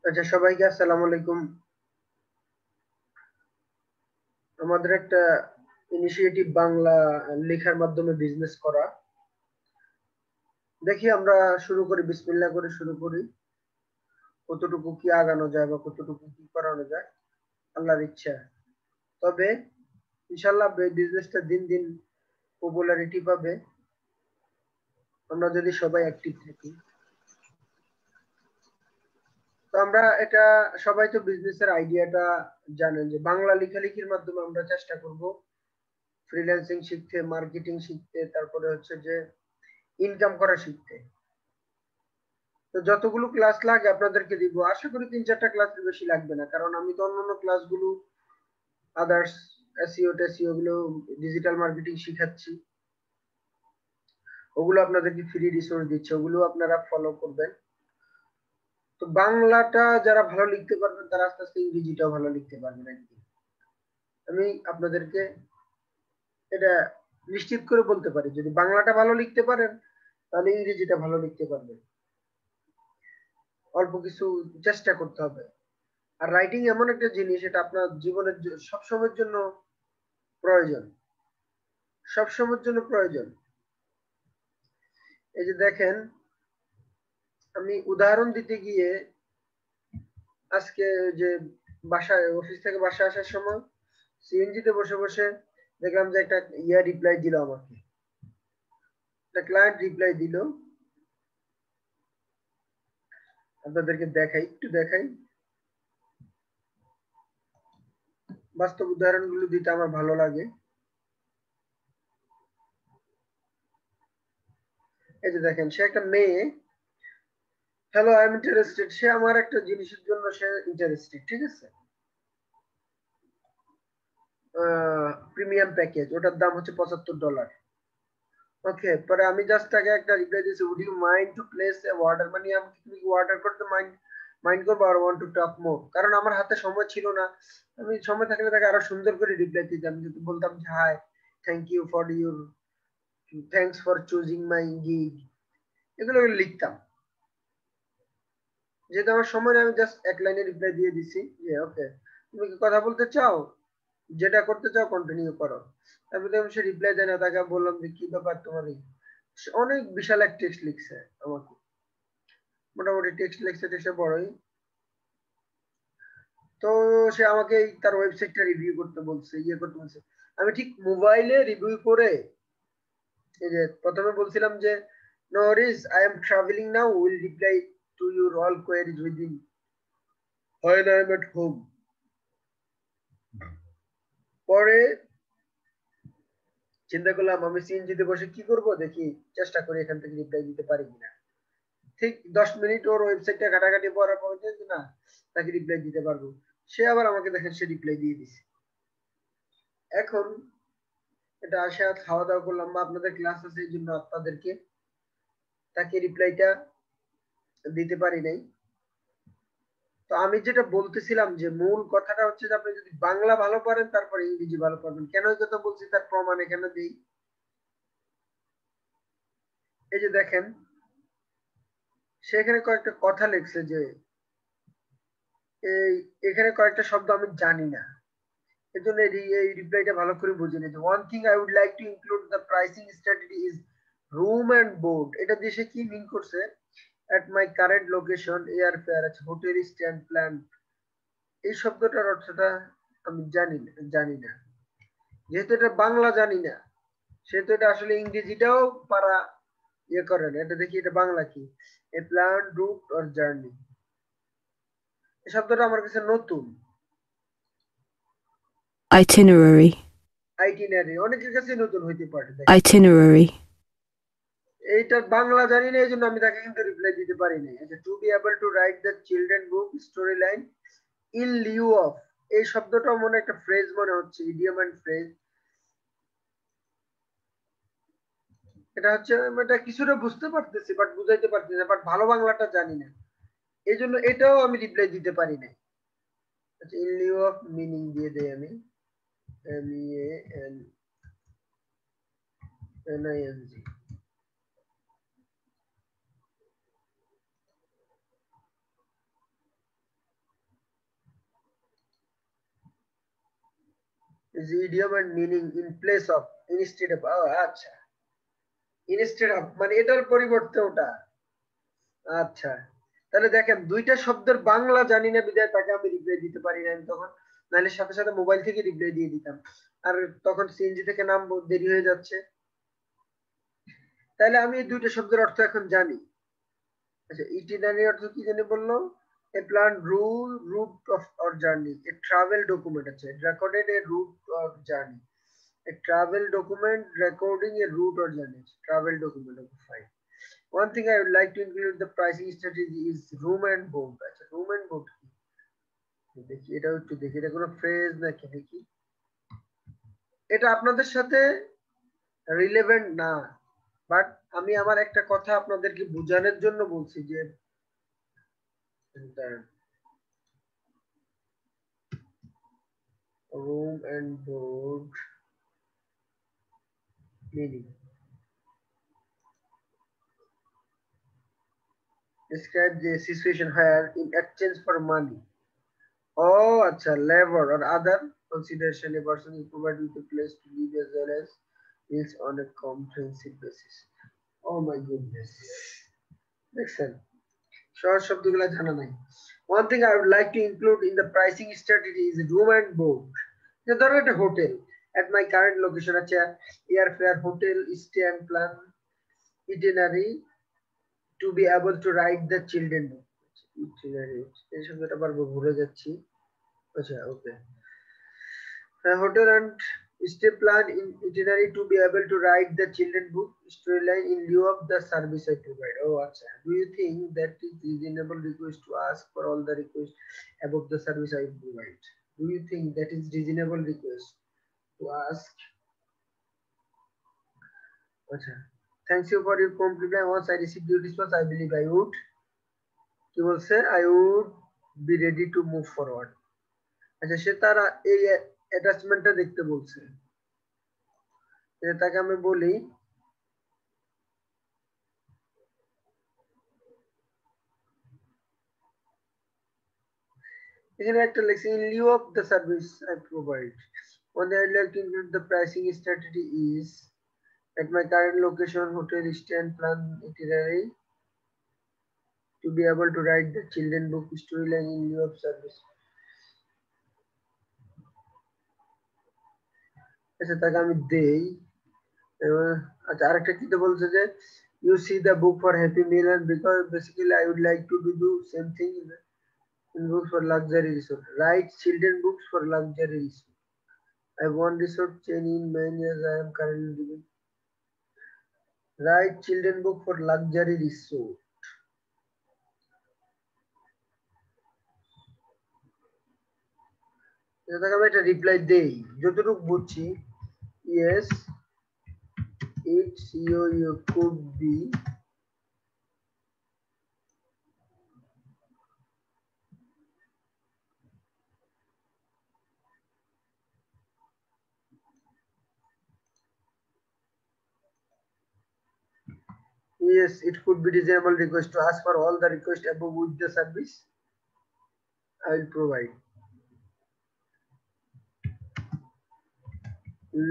আচ্ছা, সবাইকে আসসালামু আলাইকুম। আমাদের একটা ইনিশিয়েটিভ বাংলা লেখার মাধ্যমে বিজনেস করা। দেখি আমরা শুরু করি, বিসমিল্লাহ করে শুরু করি। কতটুকু কি আগানো যায় বা কতটুকু কি করানো যায় আল্লাহর ইচ্ছা। তবে ইনশাল্লাহ বিজনেসটা দিন দিন পপুলারিটি পাবে আমরা যদি সবাই অ্যাক্টিভ থাকি। তো আমরা এটা সবাই তো বিজনেসের আইডিয়াটা জানেন যে বাংলা লেখালেখির মাধ্যমে আমরা চেষ্টা করব ফ্রিল্যান্সিং শিখতে, মার্কেটিং শিখতে, তারপরে হচ্ছে যে ইনকাম করা শিখতে। তো যতগুলো ক্লাস লাগে আপনাদেরকে দিব, আশা করি ৩-৪টা ক্লাসের বেশি লাগবে না, কারণ আমি তো অন্যান্য ক্লাসগুলো আদার্স এসইও টেসইও গুলো ডিজিটাল মার্কেটিং শিখাচ্ছি, ওগুলো আপনাদেরকে ফ্রি রিসোর্স দিচ্ছে, ওগুলো আপনারা ফলো করবেন। তো বাংলাটা যারা ভালো লিখতে পারবেন তারা আস্তে আস্তে ইংরেজিটাও ভালো লিখতে পারবেন একদিন। আমি আপনাদেরকে এটা নিশ্চিত করে বলতে পারি, যদি বাংলাটা ভালো লিখতে পারেন তাহলে ইংরেজিটা ভালো লিখতে পারবেন। অল্প কিছু চেষ্টা করতে হবে। আর রাইটিং এমন একটা জিনিস, এটা আপনার জীবনের সবসময়ের জন্য প্রয়োজন, সবসময়ের জন্য প্রয়োজন। এই যে দেখেন, আমি উদাহরণ দিতে গিয়ে আজকে যে বাসায় অফিস থেকে বাসায় আসার সময় সিএনজি তে বসে বসে দেখলাম যে একটা রিপ্লাই দিল আমাকে, একটা ক্লায়েন্ট রিপ্লাই দিল। আপনাদেরকে দেখাই, একটু দেখাই। বাস্তব উদাহরণগুলো দিতে আমার ভালো লাগে। এই যে দেখেন, সে একটা মেয়ে, হ্যালো আই এম ইন্টারেস্টেড, সে আমার একটা জিনিসের জন্য সে ইন্টারেস্টেড, ঠিক আছে। প্রিমিয়াম প্যাকেজ, ওটার দাম হচ্ছে $75। ওকে, পরে আমি জাস্ট তাকে একটা রিপ্লাই দিয়েছি, would you mind to place a order, মানে আমি তুমি কি অর্ডার করতে মাইন্ড মাইন্ড করবো, আর ওয়ান্ট টু টক মোর, কারণ আমার হাতে সময় ছিল না। আমি সময় থাকলে তাকে আরো সুন্দর করে রিপ্লাই দিতাম, যদি বলতাম যে hi, thank you for your, thanks for choosing my gig, এগুলো লিখতাম। যেহেতু আমার সময় নেই, আমি জাস্ট এক লাইনে রিপ্লাই দিয়ে দিছি যে ওকে, তুমি কি কথা বলতে চাও, যেটা করতে চাও কন্টিনিউ করো। তারপরে যখন সে রিপ্লাই দেয় না, তাকে বললাম যে কি ব্যাপার তোমার সে অনেক বিশাল এক টেক্সট লিখছে আমাকে, মোটামুটি টেক্সট লিখছে, টেক্সট বড়ই। তো সে আমাকে তার ওয়েবসাইটটা রিভিউ করতে বলছে, ইয়ে করতে বলছে। আমি ঠিক মোবাইলে রিভিউ করে, এই যে প্রথমে বলছিলাম যে no worries, I am travelling now, will reply to your all queries within when I am at home. পরে চিন্তা করলাম আমি সিএনজিতে বসে কি করব, দেখি চেষ্টা করি এখান থেকে রিপ্লাই দিতে পারি কিনা। ঠিক 10 মিনিট ওর ওয়েবসাইটটা ঘাটাঘাটি করার পর যে না, তাকে রিপ্লাই দিতে পারবো। সে আবার আমাকে দেখেন, সে রিপ্লাই দিয়ে দিছে। এখন এটা আসে, খাওয়া দাওয়া করলাম বা আপনাদের ক্লাস আছে এই জন্য আপনাদেরকে তাকে রিপ্লাইটা দিতে পারি নাই। তো আমি যেটা বলতেছিলাম যে মূল কথাটা হচ্ছে যে আপনি যদি বাংলা ভালো পারেন তারপরে ইংরেজি ভালো পারবেন। কেন এই কথা বলছি তার প্রমাণ এখানে দিই। এই যে দেখেন, সেখানে কয়েকটা কথা লিখছে যে এই এখানে কয়েকটা শব্দ আমি জানি না, এজন্য এই রিপ্লাইটা ভালো করে বুঝে নিতে। One thing I would like to include the pricing strategy is room and board. এটা দিয়ে সে কি মিন করছে, at my current location air fare আছে, হোটেল স্ট্যান্ড প্ল্যান, এই শব্দটার অর্থটা আমি জানি না। যেহেতু এটা বাংলা জানি না, সেহেতু এটা আসলে ইংরেজিটাও পারা ইয়ে করে না। এটা দেখি এটা বাংলা কি, এ প্ল্যান, রুট অর জার্নি, এই শব্দটা আমার কাছে নতুন। Itinerary. আইটিনারি অনেকের কাছে নতুন হইতে পারে, দেখেন। Itinerary. এইটার বাংলা জানি না, এই জন্য আমি তাকে কিন্তু রিপ্লাই দিতে পারি নাই। আচ্ছা, to be able to write the children book story line in lieu of, এই শব্দটাও মনে একটা ফ্রেজ মনে হচ্ছে, ইডিয়ম এন্ড ফ্রেজ। এটা হচ্ছে এটা কিছুটা বুঝতে পারতেছি বাট বুঝাইতে পারতেছি না, বাট ভালো বাংলাটা জানি না, এই জন্য এটাও আমি রিপ্লাই দিতে পারি নাই। আচ্ছা, ইন লিউ অফ মিনিং দিয়ে দেই আমি, M E A N N I N G. is idiom and meaning in place of, instead of, আচ্ছা, instead of মানে এটার পরিবর্তে ওটা। আচ্ছা, তাহলে দেখেন দুইটা শব্দের বাংলা জানি না বিধায় তাকে আমি রিপ্লাই দিতে পারি না আমি তখন, নাহলে সাথে সাথে মোবাইল থেকে রিপ্লাই দিয়ে দিতাম, আর তখন সিএনজি থেকে নাম দেরি হয়ে যাচ্ছে। তাহলে আমি এই দুইটা শব্দের অর্থ এখন জানি। আচ্ছা, ইটিনারি অর্থ কি জানি বললো? A plan route of or journey, a travel document. আছে recorded a route or journey, a travel document recording a route or journey, travel document. Okay fine. One thing I would like to include the pricing strategy is room and board. আচ্ছা, room and board কি? দেখি এটাও একটু দেখি, এটা কোনো phrase নাকি দেখি। এটা আপনাদের সাথে রিলেভেন্ট না, বাট আমি আমার একটা কথা আপনাদেরকে বোঝানোর জন্য বলছি যে room and board meaning. Describe the situation where in exchange for money, oh acha, labor or other consideration, a person is provided with a place to live as well as is on a comprehensive basis. Oh my goodness. দেখছেন সহজ শব্দগুলো জানা নাই। One thing I would like to include in the pricing strategy is room and board. যে ধরো একটা hotel, at my current location আছে airfare, hotel stay and plan, itinerary to be able to write the children book. Itinerary এই শব্দটা বারবার ভুলে যাচ্ছি। আচ্ছা, ওকে। Hotel and stay plan in itinerary to be able to write the children book storyline in lieu of the service I provide. Oh, acha. Do you think that is reasonable request to ask for all the requests above the service I provide? Do you think that is reasonable request to ask? Acha. Thanks you for your prompt reply. Once I receive your response, I believe I would. He will say I would be ready to move forward. আচ্ছা, সে তার এই অ্যাটাচমেন্টটা দেখতে বলছে, তাকে আমি বলি এখানে একটা লেখছে in lieu of the service I provide. One thing I'd like to include the pricing strategy is at my current location, hotel stay and plan itinerary to be able to write the children book storyline in lieu of service. আচ্ছা, তাকে আমি দেই। আচ্ছা, আরেকটা কি বলছে যে you see the book for happy meal, and because basically I would like to do same thing in books for luxury resort. Write children books for luxury resort. I have one resort chain in Maine as I am currently living. Write children book for luxury resort. এটাকে আমি একটা reply দেই যতটুকু বুঝছি। Yes, it could be yes, it could be reasonable request to ask for all the request above with the service I will provide.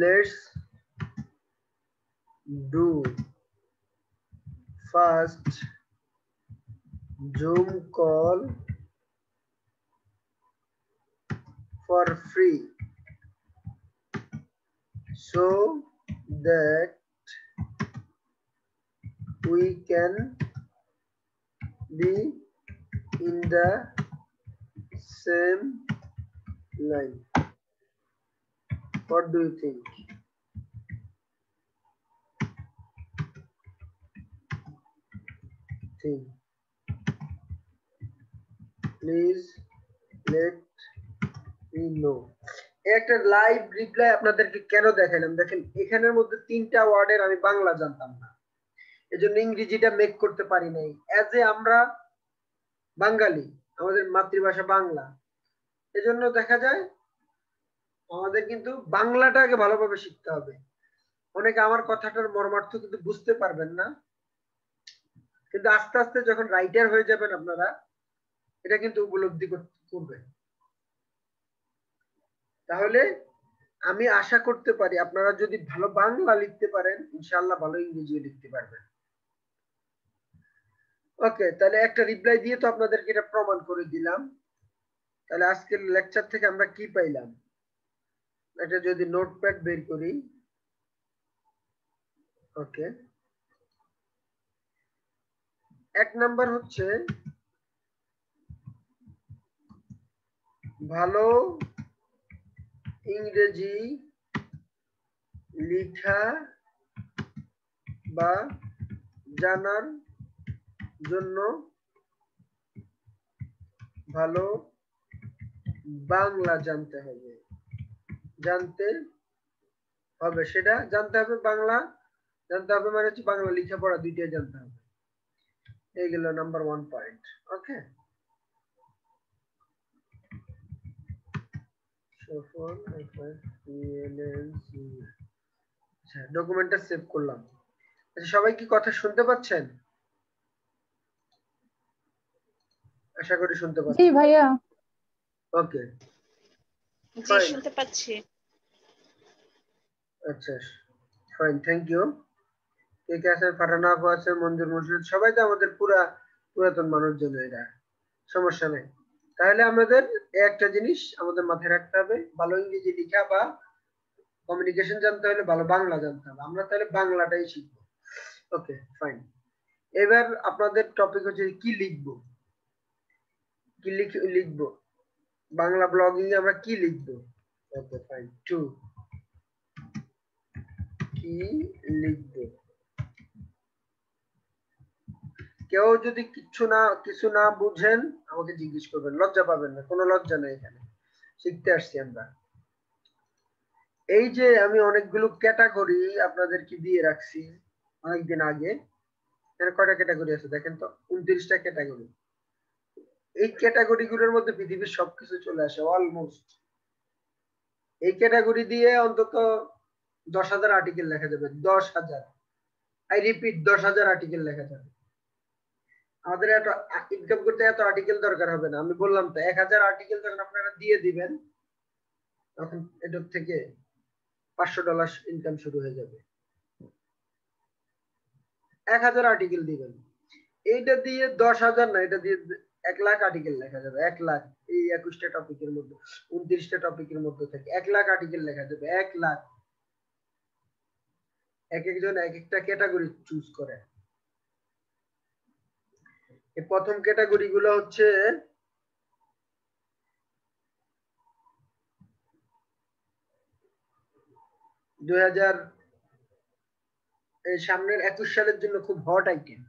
Let's do first Zoom call for free so that we can be in the same line. What do you think? Please let me know. একটা live reply আপনাদেরকে কেন দেখালাম, দেখেন এখানের মধ্যে তিনটা ওয়ার্ডের আমি বাংলা জানতাম না, এজন্য ইংরেজিটা মেক করতে পারি নাই। এজ এ আমরা বাঙালি, আমাদের মাতৃভাষা বাংলা, এজন্য দেখা যায় আমাদের কিন্তু বাংলাটাকে ভালোভাবে শিখতে হবে। অনেকে আমার কথাটার মর্মার্থ কিন্তু বুঝতে পারবেন না, কিন্তু আস্তে আস্তে যখন রাইটার হয়ে যাবেন আপনারা এটা কিন্তু উপলব্ধি করবেন। তাহলে আমি আশা করতে পারি আপনারা যদি ভালো বাংলা লিখতে পারেন ইনশাআল্লাহ ভালো ইংরেজিও লিখতে পারবেন। ওকে, তাহলে একটা রিপ্লাই দিয়ে তো আপনাদেরকে এটা প্রমাণ করে দিলাম। তাহলে আজকের লেকচার থেকে আমরা কি পাইলাম? এটা যদি নোটপ্যাড বের করি, ওকে, এক নাম্বার হচ্ছে ভালো ইংরেজি লেখা বা জানার জন্য ভালো বাংলা জানতে হবে। সেটা জানতে হবে, বাংলা জানতে হবে মানে হচ্ছে বাংলা লেখাপড়া দুইটাই জানতে হবে। এই গেল নাম্বার 1 পয়েন্ট। ওকে, ডকুমেন্টটা সেভ করলাম। আচ্ছা, সবাই কি কথা শুনতে পাচ্ছেন? আশা করি শুনতে জি পাচ্ছেন। ভাইয়া। ওকে, জি শুনতে পাচ্ছি। আচ্ছা ফাইন, থ্যাংক ইউ। কে কে আছেন? ফারহানা আপু আছে, মঞ্জুর মুর্শিদ, সবাই তো আমাদের পুরাতন মানুষজন, এরা সমস্যা নেই। তাহলে আমাদের একটা জিনিস আমাদের মাথায় রাখতে হবে, ভালো ইংরেজি লেখা বা কমিউনিকেশন জানতে হলে ভালো বাংলা জানতে হবে। আমরা তাহলে বাংলাটাই শিখবো। Okay fine. এবার আপনাদের টপিক হচ্ছে কি লিখবো, কি লিখবো বাংলা ব্লগিং এ আমরা কি লিখবো। ওকে ফাইন, 2 কি লিখবো। কেউ যদি কিছু না বুঝেন আমাকে জিজ্ঞেস করবেন, লজ্জা পাবেন না, কোনো লজ্জা নেই, এখানে শিখতে আসছি আমরা। এই যে আমি অনেকগুলো ক্যাটাগরি আপনাদেরকে দিয়ে রাখছি অনেকদিন আগে, এখানে কয়টা ক্যাটাগরি আছে দেখেন তো, 29টা ক্যাটাগরি। এই ক্যাটাগরি গুলোর মধ্যে পৃথিবীর সবকিছু চলে আসে অলমোস্ট। এই ক্যাটাগরি দিয়ে অন্তত 10,000 আর্টিকেল লেখা যাবে, 10,000, আই রিপিট 10,000 আর্টিকেল লেখা যাবে। আমাদের এত ইনকাম করতে এত আর্টিকেল দরকার হবে না। আমি বললাম তো 1,000 আর্টিকেল যখন আপনারা দিয়ে দিবেন তখন এটার থেকে $500 ইনকাম শুরু হয়ে যাবে। 1,000 আর্টিকেল দিবেন, এইটা দিয়ে 10,000 না, এটা দিয়ে 1 লাখ আর্টিকেল লেখা যাবে। 1 লাখ, এই 21টা টপিকের মধ্যে, 29টা টপিকের মধ্যে থেকে 1 লাখ আর্টিকেল লেখা যাবে। 1 লাখ। এক একজন এক একটা ক্যাটাগরি চুজ করে। এই প্রথম ক্যাটাগরি গুলো হচ্ছে সামনের 21 সালের জন্য খুব হট আইটেম।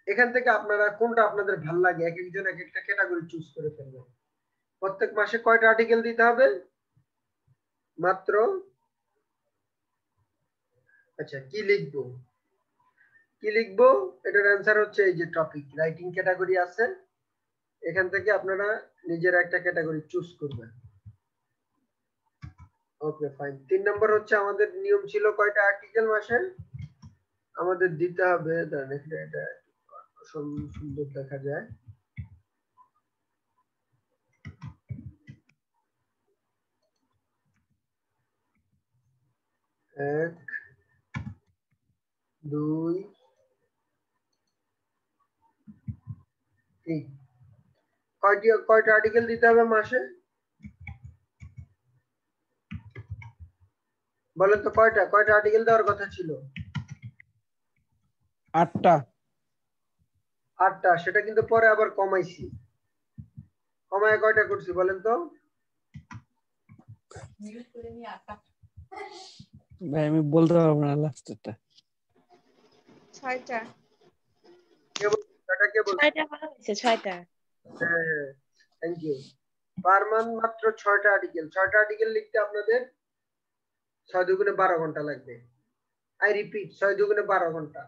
এখান থেকে আপনারা কোনটা আপনাদের ভালো লাগে এক একজন এক একটা ক্যাটাগরি চুজ করে ফেলবেন। প্রত্যেক মাসে কয়টা আর্টিকেল দিতে হবে? মাত্র। আচ্ছা, কি লিখবো এটার অ্যান্সার হচ্ছে এই যে টপিক রাইটিং ক্যাটাগরি আছে, এখান থেকে আপনারা নিজের একটা ক্যাটাগরি চুজ করবেন। Okay fine. 3 নম্বর হচ্ছে আমাদের নিয়ম ছিল কয়টা আর্টিকেল মাসে আমাদের দিতে হবে। এটা সুন্দর দেখা যায়। 1 2 3। কয়টা আর্টিকেল দিতে হবে মাসে বলেন তো? কয়টা আর্টিকেল দেওয়ার কথা ছিল? 8টা। 8টা। সেটা কিন্তু পরে আবার কমাইছি। কমায় কয়টা করছি বলেন তো? ভাই আমি বলতে পারবো না লাস্টেরটা। 6টা। কে বলছে? 6টা বলা হয়েছে, 6টা। হ্যাঁ, থ্যাংক ইউ। পার মান্থ মাত্র 6টা আর্টিকেল। 6টা আর্টিকেল লিখতে আপনাদের 6 দুগুণে 12 ঘন্টা লাগবে। আই রিপিট, 6 দুগুণে 12 ঘন্টা।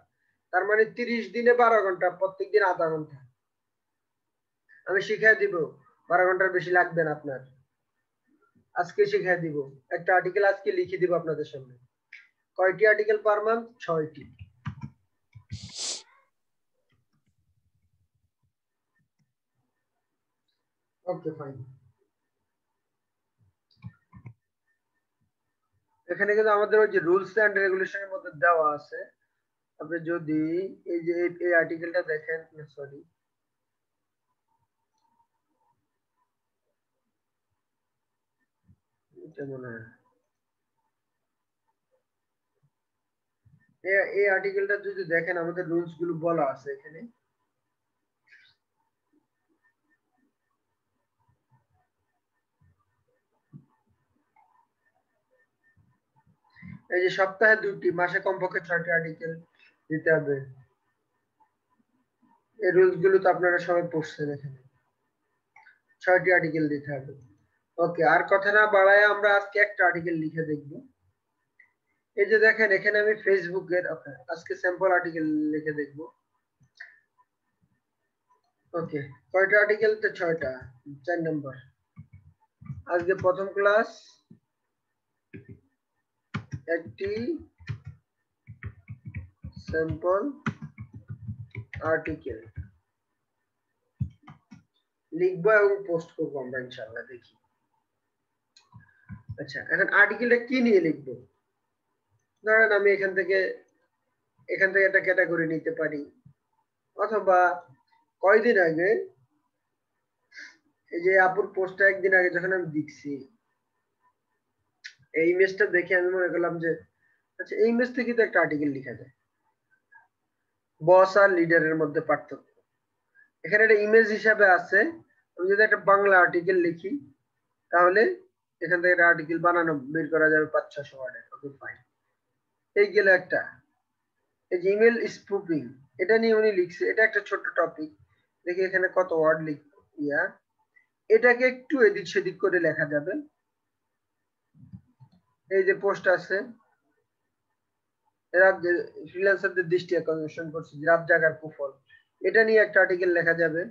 তার মানে 30 দিনে 12 ঘন্টা, প্রত্যেকদিন আধা ঘন্টা। আমি শিখাই দিব, 12 ঘন্টার বেশি লাগবে না আপনার। আজকে শিখাই দিব, একটা আর্টিকেল আজকে লিখে দিব আপনাদের সামনে। কয়টি আর্টিকেল পার মান্থ? 6টি। Okay fine. এখানে কিন্তু আমাদের ওই যে রুলস এন্ড রেগুলেশনের মধ্যে দেওয়া আছে। আপনি যদি এই যে এই আর্টিকেলটা দেখেন, সরি এটা মনে হয় এই আর্টিকেলটা যদি দেখেন আমাদের রুলস গুলো বলা আছে এখানে। এই যে সপ্তাহে 2টি, মাসে কমপক্ষে 6টি আর্টিকেল দিতে হবে। এই রুলস গুলো তো আপনারা সবাই পড়ছেন, এখানে 6টি আর্টিকেল দিতে হবে। ওকে, আর কথা না বাড়ায় আমরা আজকে একটা আর্টিকেল লিখে দেখব। এই যে দেখেন এখানে আমি ফেসবুকের আজকে স্যাম্পল আর্টিকেল লিখে দেখব। ওকে, কয়টা আর্টিকেল? তো 6টা, 4 নম্বর। আজকে প্রথম ক্লাস, একটি স্যাম্পল আর্টিকেল লিখবো এবং পোস্ট করবো আমরা ইনশাআল্লাহ, দেখি। আচ্ছা, এখন আর্টিকেলটা কি নিয়ে লিখবো? ধরেন আমি এখান থেকে একটা ক্যাটাগরি নিতে পারি, অথবা কয়দিন আগে এই যে আপুর পোস্টটা একদিন আগে যখন আমি দেখছি, এই ইমেজটা দেখে আমি মনে করলাম যে আচ্ছা এই ইমেজ থেকে তো একটা আর্টিকেল লেখা যায়। বস আর লিডারের মধ্যে পার্থক্য এখানে একটা ইমেজ হিসাবে আছে। আমি যদি একটা বাংলা আর্টিকেল লিখি তাহলে এখান থেকে একটা আর্টিকেল বানানো বের করা যাবে 500-600 ওয়ার্ডের। ওকে ফাইন, এই গেল একটা। এই যে ইমেল স্পুফিং, এটা নিয়ে উনি লিখছে, এটা একটা ছোট্ট টপিক। দেখি এখানে কত ওয়ার্ড ইয়া, এটাকে একটু এদিক সেদিক করে লেখা যাবে। এই যে পোস্ট আছে, ফ্রিল্যান্সারদের দৃষ্টি আকর্ষণ করছে, রাত জাগার কুফল, এটা নিয়ে একটা আর্টিকেল লেখা যাবে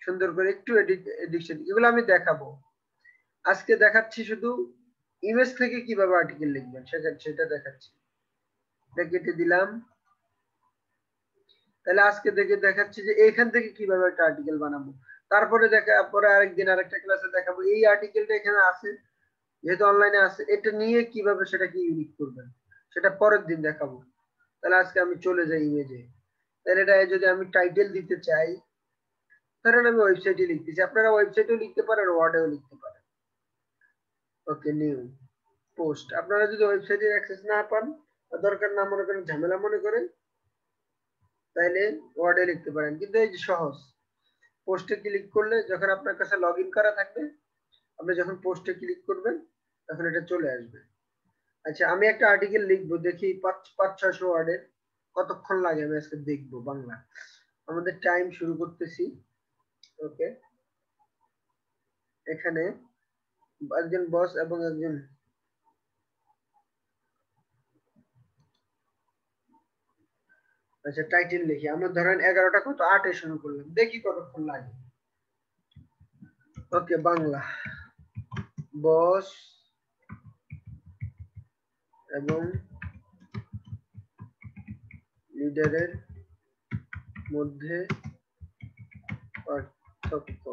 সুন্দর করে, একটু এদিক সেদিক। এগুলো আমি দেখাবো আজকে, দেখাচ্ছি শুধু ইমেজ থেকে কিভাবে আর্টিকেল লিখবেন সেটা দেখাচ্ছি। কেটে দিলাম। তাহলে আজকে দেখাচ্ছি যে এখান থেকে কিভাবে একটা আর্টিকেল বানাবো। তারপরে পরে আরেকদিন আরেকটা ক্লাসে দেখাবো এই আর্টিকেলটা এখানে আছে, যেহেতু অনলাইনে আছে, এটা নিয়ে কিভাবে সেটাকে ইউনিক করবেন সেটা পরের দিন দেখাবো। তাহলে আজকে আমি চলে যাই ইমেজে। তাহলে এটা যদি আমি টাইটেল দিতে চাই, ধরেন আমি ওয়েবসাইটে লিখতেছি, আপনারা ওয়েবসাইটেও লিখতে পারেন, ওয়ার্ডেও লিখতে পারেন। ওকে, নিউ পোস্ট। আপনারা যদি ওয়েবসাইটের অ্যাক্সেস না পান, দরকার না মনে করেন, ঝামেলা মনে করেন, তাইলে ওয়ার্ডে লিখতে পারেন। কিন্তু এই যে সহজ, পোস্টে ক্লিক করলে যখন আপনার কাছে লগ ইন করা থাকবে, আপনি যখন পোস্টে ক্লিক করবেন তখন এটা চলে আসবে। আচ্ছা, আমি একটা আর্টিকেল লিখবো, দেখি 500-600 ওয়ার্ডের কতক্ষণ লাগে আমি আজকে দেখবো বাংলা। আমাদের টাইম শুরু করতেছি। ওকে, এখানে একজন বস এবং একজন, আচ্ছা টাইটেল লিখি আমরা, ধরেন 11টা কত 8 এ শুরু করলাম, দেখি কতক্ষণ লাগে। ওকে, বাংলা বস এবং লিডারের মধ্যে পার্থক্য।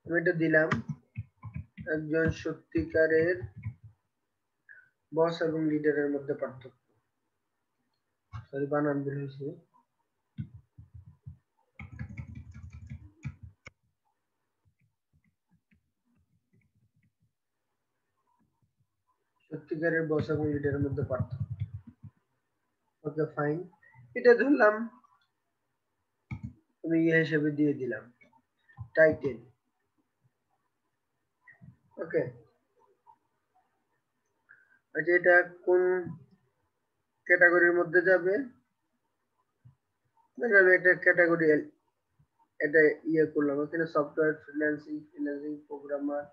আমি এটা দিলাম, একজন সত্যিকারের বস এবং লিডারের মধ্যে পার্থক্য। সরি, বানান ভুল হয়েছে। সত্যিকারের বস এবং লিডারের মধ্যে পার্থক্য। ওকে ফাইন, এটা ধরলাম, আমি ইয়ে হিসেবে দিয়ে দিলাম টাইটেল। ওকে, আচ্ছা এটা কোন ক্যাটাগরির মধ্যে যাবে? আমি একটা ক্যাটাগরি এটা ইয়ে করলাম, এখানে software freelancing programmer,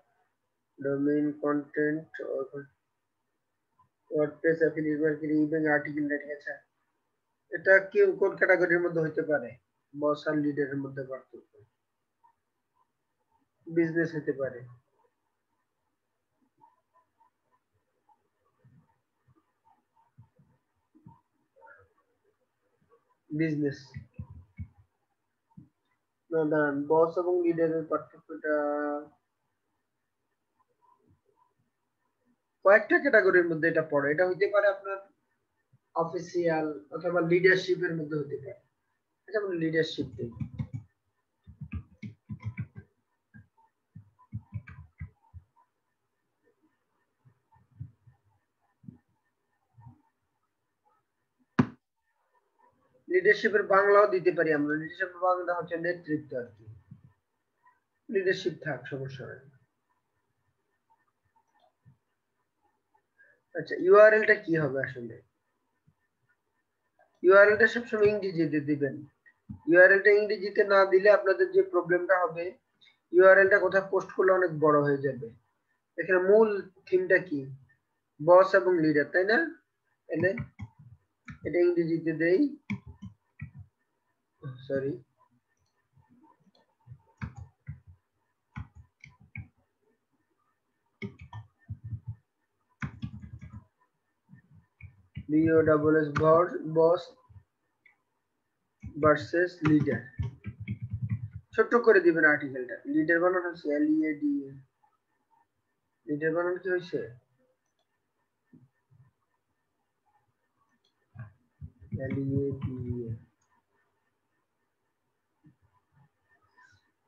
domain content, WordPress, affiliate marketing, event, article writing. আচ্ছা, এটা কি কোন ক্যাটাগরির মধ্যে হতে পারে? বস আর লিডারের মধ্যে পার্থক্য, বিজনেস হতে পারে। বিজনেস না দাঁড়ান, বস এবং লিডারের পার্থক্যটা কয়েকটা ক্যাটাগরির মধ্যে এটা পড়ে। এটা হইতে পারে আপনার অফিসিয়াল অথবা লিডারশিপের মধ্যে হতে পারে। যেমন লিডারশিপ দিই, লিডারশিপের বাংলাও দিতে পারি আমরা। লিডারশিপের বাংলা হচ্ছে নেতৃত্ব আর কি। লিডারশিপ থাক, সমস্যা নাই। আচ্ছা, ইউআরএলটা কি হবে আসলে? ইউআরএলটা সবসময় ইংরেজিতে দিবেন। ইউআরএলটা ইংরেজিতে না দিলে আপনাদের যে প্রবলেমটা হবে, ইউআরএলটা কোথাও পোস্ট করলে অনেক বড় হয়ে যাবে। এখানে মূল থিমটা কি? বস এবং লিডার, তাই না? এনে এটা ইংরেজিতে দেই, সরি, BOSS বস ভার্সেস লিডার। ছোট্ট করে দিবেন আর্টিকেলটা। লিডার বানানো হচ্ছে LEAD, লিডার বানানো কি হয়েছে?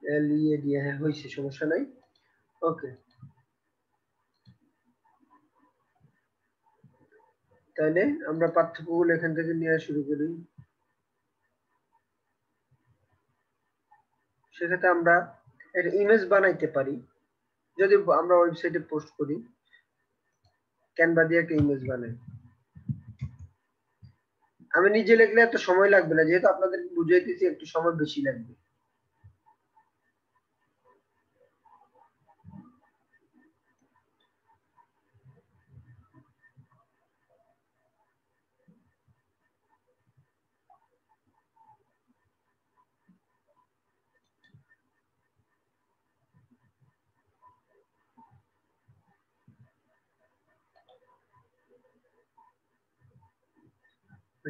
LEAD, হ্যাঁ হয়েছে, সমস্যা নাই। ওকে, তাহলে আমরা পার্থক্যগুলো এখান থেকে নেওয়া শুরু করি। সেক্ষেত্রে আমরা একটা ইমেজ বানাইতে পারি। যদি আমরা ওয়েবসাইটে পোস্ট করি, ক্যানভা দিয়ে একটা ইমেজ বানাই। আমি নিজে লিখলে এত সময় লাগবে না, যেহেতু আপনাদের বুঝাইতেছি একটু সময় বেশি লাগবে।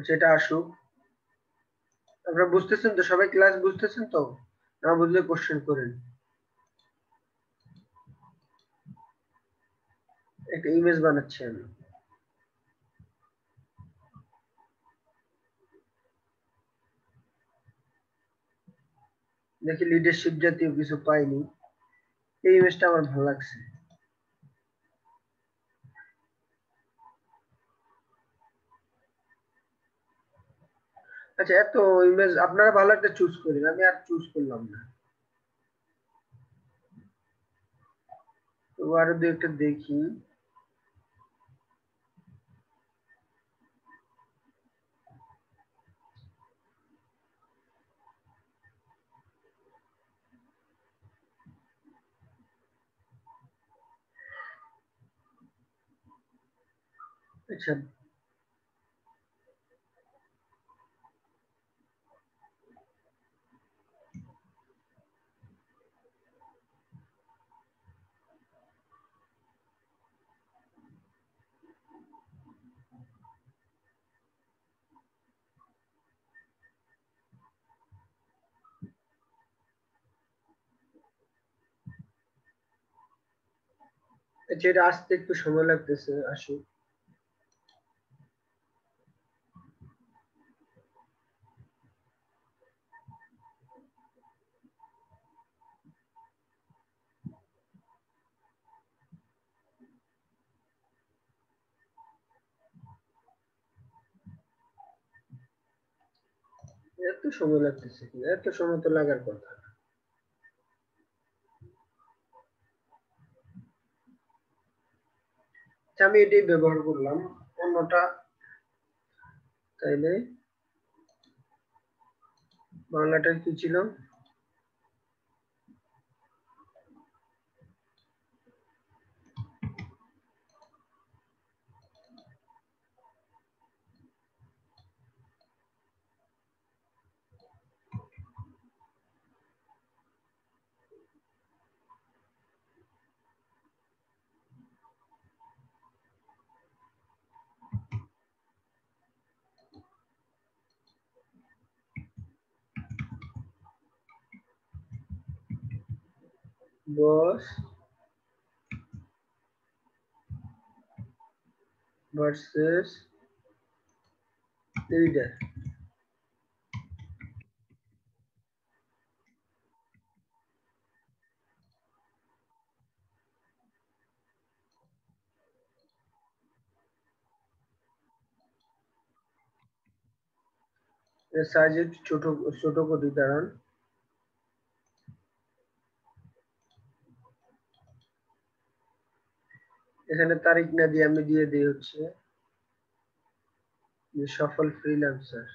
সেটা আসুক। আপনারা বুঝতেছেন তো? সবাই ক্লাস বুঝতেছেন তো? না বুঝলে কোশ্চেন করেন। একটা ইমেজ বানাচ্ছি আমি। দেখি লিডারশিপ জাতীয় কিছু পাইনি। এই ইমেজটা আমার ভালো লাগছে। আচ্ছা, এত ইমেজ আপনারা ভালো একটা চুজ করেন, আমি আর চুজ করলাম না। তো আরো দু একটা দেখি। আচ্ছা, আচ্ছা, এটা আসতে একটু সময় লাগতেছে, আসুক। এত সময় লাগতেছে কি? এত সময় তো লাগার কথা না। আচ্ছা, আমি এটাই ব্যবহার করলাম, অন্যটা তাইলে বাংলাটা কি ছিল? boss versus leader. এর সাইজ একটু ছোট করি, দাঁড়ান। এখানে তারিখ না দিয়ে আমি দিয়ে দিই হচ্ছে যে সফল ফ্রিল্যান্সার।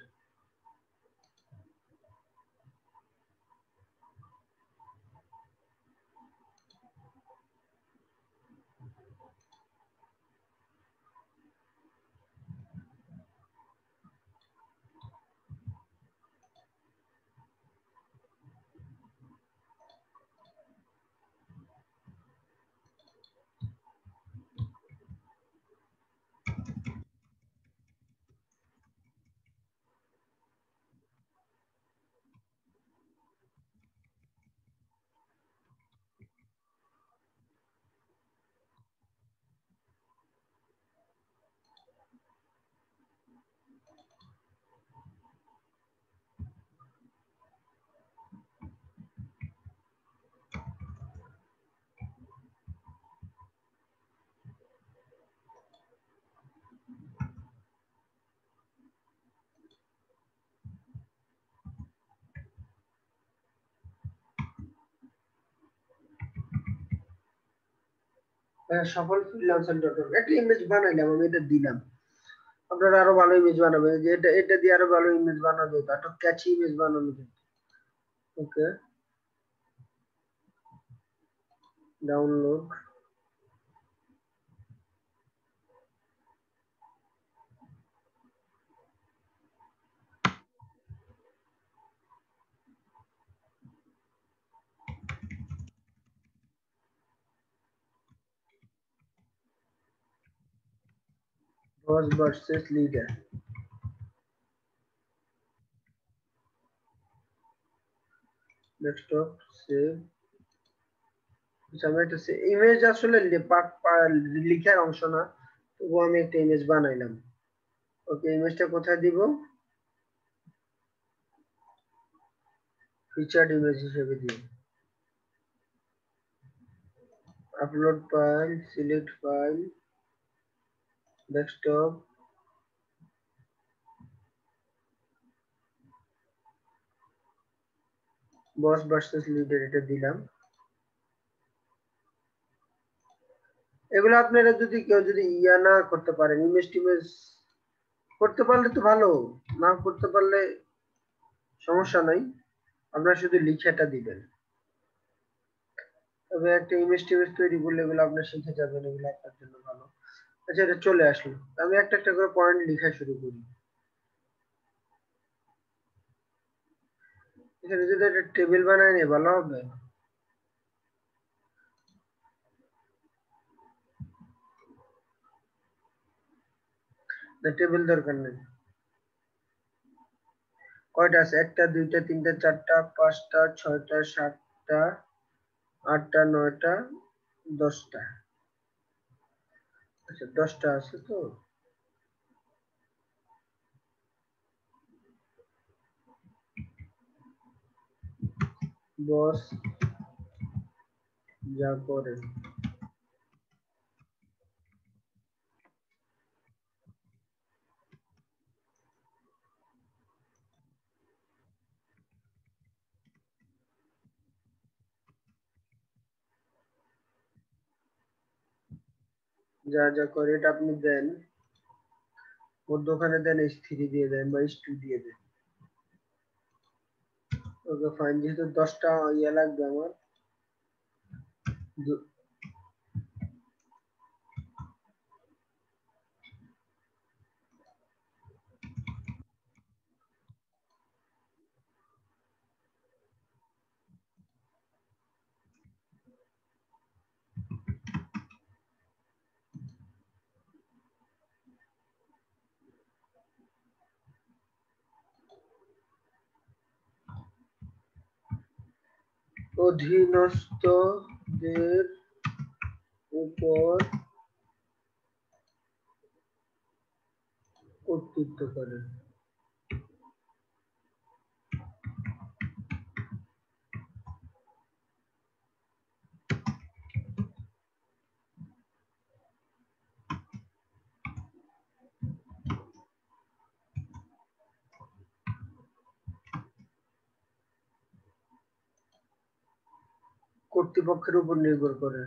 সফল ফ্রিল্যান্সার ডট কম একটা ইমেজ বানাইলাম, আমি এটা দিলাম। আপনারা আরো ভালো ইমেজ বানাবেন, যে এটা দিয়ে আরো ভালো ইমেজ বানানো যেত, একটা ক্যাচি ইমেজ বানানো যেত। ওকে, ডাউনলোড। বস ভার্সেস লিডার। Desktop save. আমি একটা ইমেজ আসলে লিখার অংশ না, তবু আমি একটা ইমেজ বানাইলাম। ওকে, ইমেজটা কোথায় দিব? ফিচার্ড ইমেজ হিসেবে দিব। Upload file, select file, desktop, boss versus leader, এটা দিলাম। এগুলো আপনারা যদি কেউ যদি ইয়া না করতে পারেন, ইমেজ টিমেজ করতে পারলে তো ভালো, না করতে পারলে সমস্যা নাই, আপনারা শুধু লিখাটা দিবেন। তবে একটা ইমেজ টিমেজ তৈরি করলে এগুলো আপনার শিখে যাবেন, এগুলো আপনার জন্য ভালো। আচ্ছা, এটা চলে আসলো, আমি একটা একটা করে পয়েন্ট লেখা শুরু করি। এখানে যদি একটা টেবিল বানায় নিয়ে ভালো হবে। না, টেবিল দরকার নেই। কয়টা আছে? একটা, দুইটা, তিনটা, চারটা, পাঁচটা, ছয়টা, সাতটা, আটটা, নয়টা, 10টা। আচ্ছা, 10টা আছে তো। বস যা করে, যা যা করে এটা আপনি দেন, মধ্যখানে দেন S3 দিয়ে দেন বা S2 দিয়ে দেন। ওকে, ফাইন। যেহেতু 10টা ইয়ে লাগবে আমার, অধীনস্থ অধীনস্থদের উপর কর্তৃত্ব করে। কর্তৃপক্ষের উপর নির্ভর করে।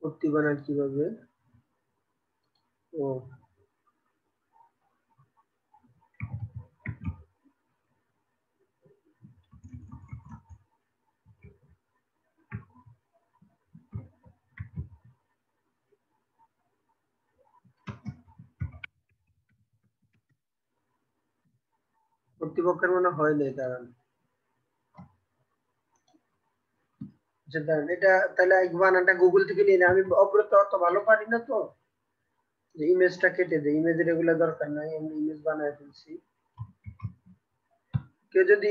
কর্তৃ বানান কিভাবে? ও কর্তৃপক্ষের মনে হয় নাই, দাঁড়ান। আচ্ছা দাঁড়ান, এটা তাহলে এক বানানটা গুগল থেকে নিয়ে আমি অব্রত অত ভালো পারি না তো, যে ইমেজটা কেটে দেয়, ইমেজের এগুলো দরকার নাই, আমি ইমেজ বানায় ফেলছি। কেউ যদি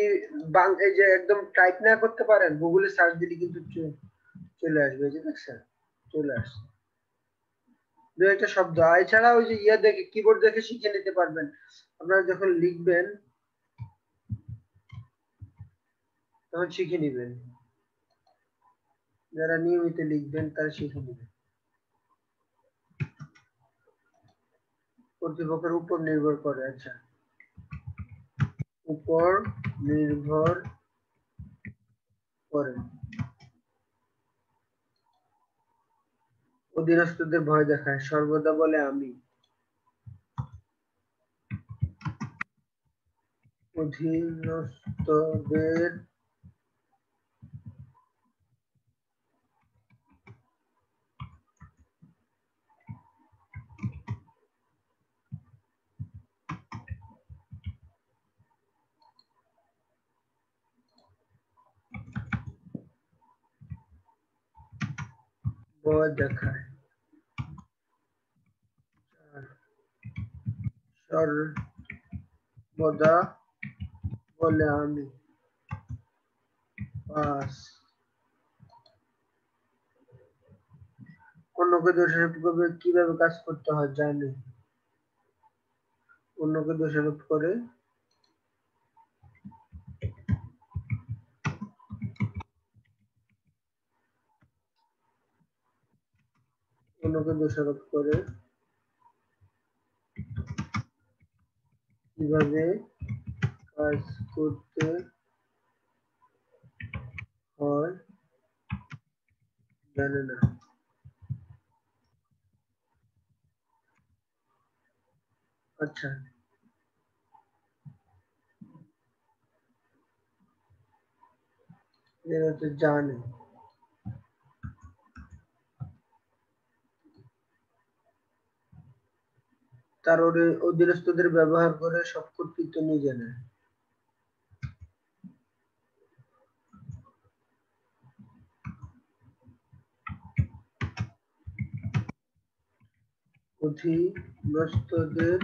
এই যে একদম টাইপ না করতে পারেন, গুগলে সার্চ দিলে কিন্তু চলে আসবে, যে দেখছেন চলে আসছে দু একটা শব্দ। এছাড়া ওই যে ইয়া দেখে, কিবোর্ড দেখে শিখে নিতে পারবেন। আপনারা যখন লিখবেন তখন শিখে নিবেন, যারা নিয়মিত লিখবেন তারা শিখে নেবেন। কর্তৃপক্ষের উপর নির্ভর করে। আচ্ছা, উপর নির্ভর করে। অধীনস্থদের ভয় দেখায়, সর্বদা বলে আমি। অধীনস্থদের ভয় দেখায়, সর্বদা বলে আমি। 5, অন্যকে দোষারোপ করবে, কিভাবে কাজ করতে হয় জানে। অন্যকে দোষারোপ করে কিভাবে কাজ করতে হয় জানে না। আচ্ছা, এরা তো জানে, তার অধীনস্থদের ব্যবহার করে সব কর্তৃত্ব নিজে নেয়। অধীনস্থদের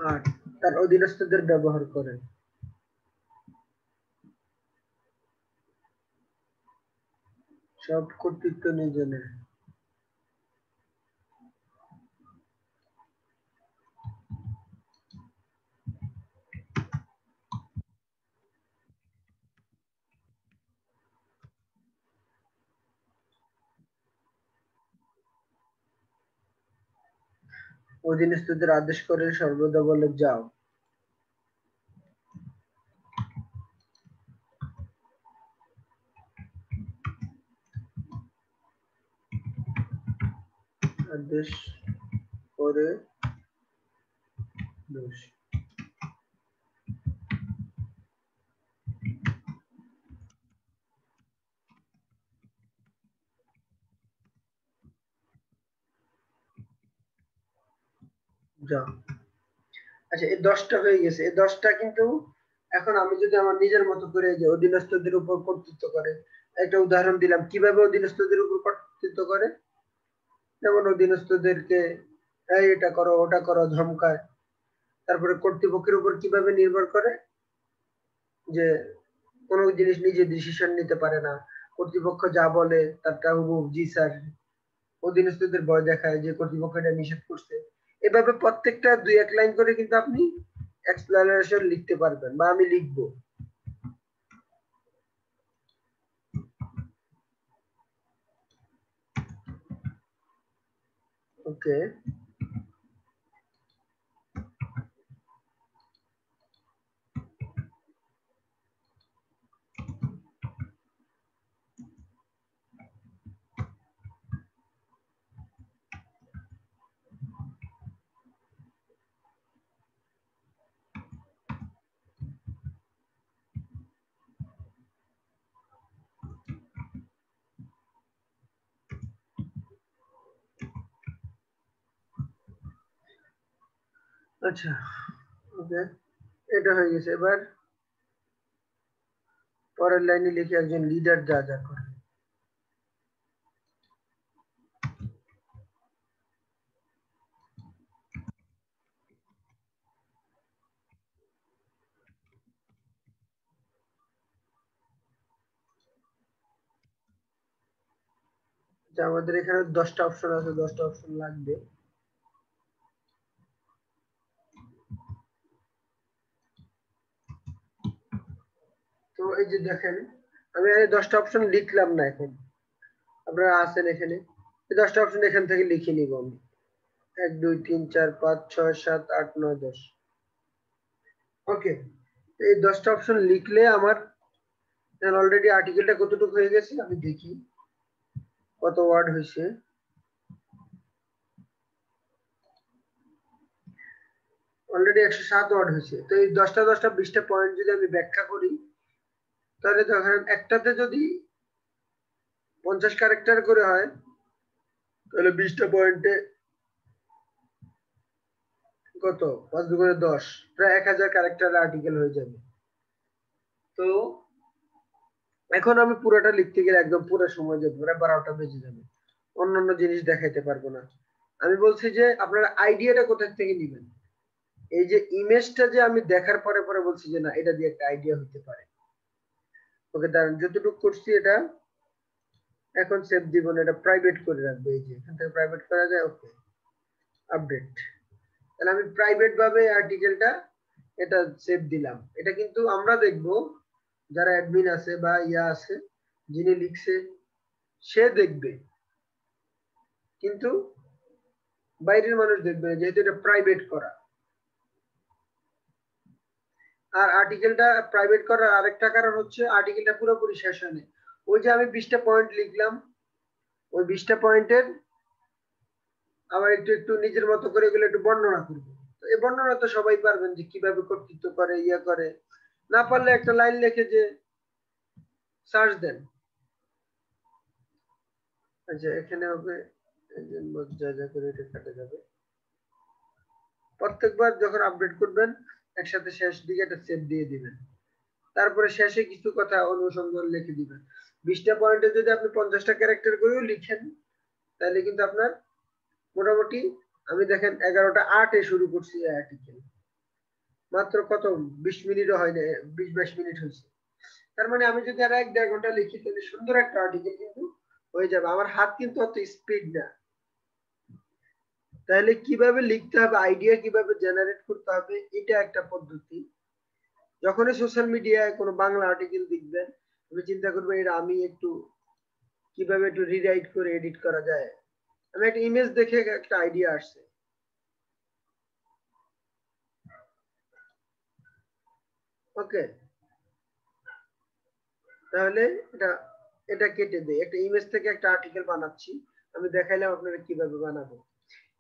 আর তার অধীনস্থদের ব্যবহার করে সব কর্তৃত্ব নিজে নেয়। অধীনস্থদের আদেশ করে সর্বদা বলে যাও। আদেশ করে দোষ। যাও। আচ্ছা, এই 10টা হয়ে গেছে। এই 10টা কিন্তু এখন আমি যদি আমার নিজের মতো করে যে অধীনস্থদের উপর কর্তৃত্ব করে, একটা উদাহরণ দিলাম কিভাবে অধীনস্থদের উপর কর্তৃত্ব করে। যেমন অধীনস্থদেরকে এই এটা করো ওটা করো ধমকায়। তারপরে কর্তৃপক্ষের উপর কিভাবে নির্ভর করে, যে কোনো জিনিস নিজে ডিসিশন নিতে পারে না, কর্তৃপক্ষ যা বলে তারটা হুবহু জি স্যার। অধীনস্থদের ভয় দেখায় যে কর্তৃপক্ষ এটা নিষেধ করছে। এভাবে প্রত্যেকটা 2-1 লাইন করে কিন্তু আপনি এক্সপ্লেনেশন লিখতে পারবেন, বা আমি লিখবো। ওকে, আচ্ছা, ওকে, এটা হয়ে গেছে। এবার পরের লাইনে লিখে একজন লিডার যা যা করে। যে আমাদের এখানে 10টা অপশন আছে, 10টা অপশন লাগবে। তো এই যে দেখেন, আমি এই 10টা অপশন লিখলাম না এখন, আপনারা আছেন এখানে, এই 10টা অপশন এখান থেকে লিখে নিব আমি। 1 2 3 4 5 6 7 8 9 10। ওকে, এই 10টা অপশন লিখলে আমার অলরেডি আর্টিকেলটা কতটুকু হয়ে গেছে আমি দেখি কত ওয়ার্ড হয়েছে। অলরেডি 107 ওয়ার্ড হয়েছে। তো এই 10টা 20টা পয়েন্ট যদি আমি ব্যাখ্যা করি, তাহলে ধরেন একটাতে যদি 50 ক্যারেক্টার করে হয়, তাহলে 20টা পয়েন্টে কত, 5 দুগুণে 10, প্রায় 1000 ক্যারেক্টার আর্টিকেল হয়ে যাবে। তো এখন আমি পুরোটা লিখতে গেলে একদম পুরো সময় যাবে, প্রায় 12টা বেজে যাবে, অন্যান্য জিনিস দেখাইতে পারবো না। আমি বলছি যে আপনারা আইডিয়াটা কোথা থেকে নেবেন। এই যে ইমেজটা যে আমি দেখার পরে পরে বলছি যে না, এটা দিয়ে একটা আইডিয়া হতে পারে। ওকে, দাঁড়ান, যতটুকু করছি এটা এখন সেভ দিব না, এটা প্রাইভেট করে রাখবো। এই যে এখান থেকে প্রাইভেট করা যায়। ওকে, আপডেট। তাহলে আমি প্রাইভেট ভাবে আর্টিকেলটা এটা সেভ দিলাম। এটা কিন্তু আমরা দেখব, যারা অ্যাডমিন আছে বা ইয়া আছে, যিনি লিখছে সে দেখবে, কিন্তু বাইরের মানুষ দেখবে না, যেহেতু এটা প্রাইভেট করা। আর আর্টিকেলটা প্রাইভেট করার আরেকটা কারণ হচ্ছে আর্টিকেলটা পুরোপুরি শেষ হয়নি। ওই যে আমি 20টা পয়েন্ট লিখলাম, ওই 20টা পয়েন্টের আবার একটু একটু নিজের মতো করে এগুলো একটু বর্ণনা করবো। তো এই বর্ণনা তো সবাই পারবেন যে কিভাবে কর্তৃত্ব করে, ইয়া করে। না পারলে একটা লাইন লিখে যে সার্চ দেন। আচ্ছা, এখানে হবে যা যা করে এটা কাটা যাবে। প্রত্যেকবার যখন আপডেট করবেন একসাথে শেষ দিকে একটা সেভ দিয়ে দিবেন, তারপরে শেষে কিছু কথা অনুসন্ধান লিখে দিবেন। 20টা পয়েন্টে যদি আপনি 50টা ক্যারেক্টার করেও লিখেন, তাহলে কিন্তু আপনার মোটামুটি, আমি দেখেন 11টা 8-এ শুরু করছি আর্টিকেল, মাত্র কত 20 মিনিটও হয় না, 20-22 মিনিট হয়েছে। তার মানে আমি যদি আর 1-1.5 ঘন্টা লিখি, তাহলে সুন্দর একটা আর্টিকেল কিন্তু হয়ে যাবে। আমার হাত কিন্তু অত স্পিড না। তাহলে কিভাবে লিখতে হবে, আইডিয়া কিভাবে জেনারেট করতে হবে, এটা একটা পদ্ধতি। যখনই সোশ্যাল মিডিয়ায় কোনো বাংলা আর্টিকেল দেখবেন, তুমি চিন্তা করবে এটা আমি একটু কিভাবে একটু রিরাইট করে এডিট করা যায়। আমি একটা ইমেজ দেখে একটা আইডিয়া আসছে। ওকে, তাহলে এটা এটা কেটে দেই, একটা ইমেজ থেকে একটা আর্টিকেল বানাচ্ছি। আমি দেখাইলাম আপনারা কিভাবে বানাবো।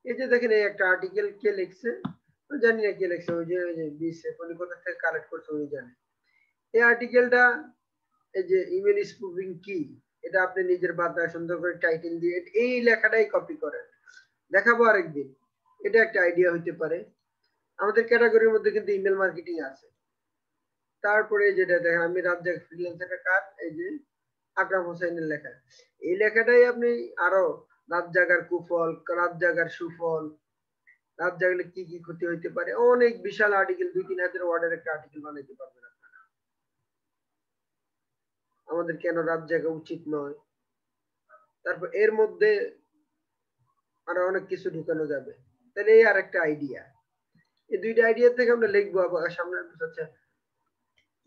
এই যে দেখেন, এই একটা আর্টিকেল কে লিখছে জানি না, কে লিখছে, ওই যে উনি কোথা থেকে কালেক্ট করছে উনি জানে। এই আর্টিকেলটা, এই যে ইমেল স্পুফিং কি, এটা আপনি নিজের বাংলায় সুন্দর করে টাইটেল দিয়ে এই লেখাটাই কপি করেন, দেখাবো আরেকদিন। এটা একটা আইডিয়া হইতে পারে। আমাদের ক্যাটাগরির মধ্যে কিন্তু ইমেল মার্কেটিং আছে। তারপরে যেটা দেখেন আমি রাত জাগা ফ্রিল্যান্সারের কাজ, এই যে আকরাম হোসেনের লেখা, এই লেখাটাই আপনি আরো রাত জাগার কুফল, রাত জাগার সুফল, রাত জাগলে কি কি ক্ষতি হইতে পারে, অনেক বিশাল আর্টিকেল 2-3 হাজার ওয়ার্ডের একটা আর্টিকেল বানাইতে পারবেন আপনারা। আমাদের কেন রাত জাগা উচিত নয়, তারপর এর মধ্যে আরো অনেক কিছু ঢুকানো যাবে। তাহলে এই আর একটা আইডিয়া, এই দুইটা আইডিয়া থেকে আমরা লিখবো আবার সামনে। আচ্ছা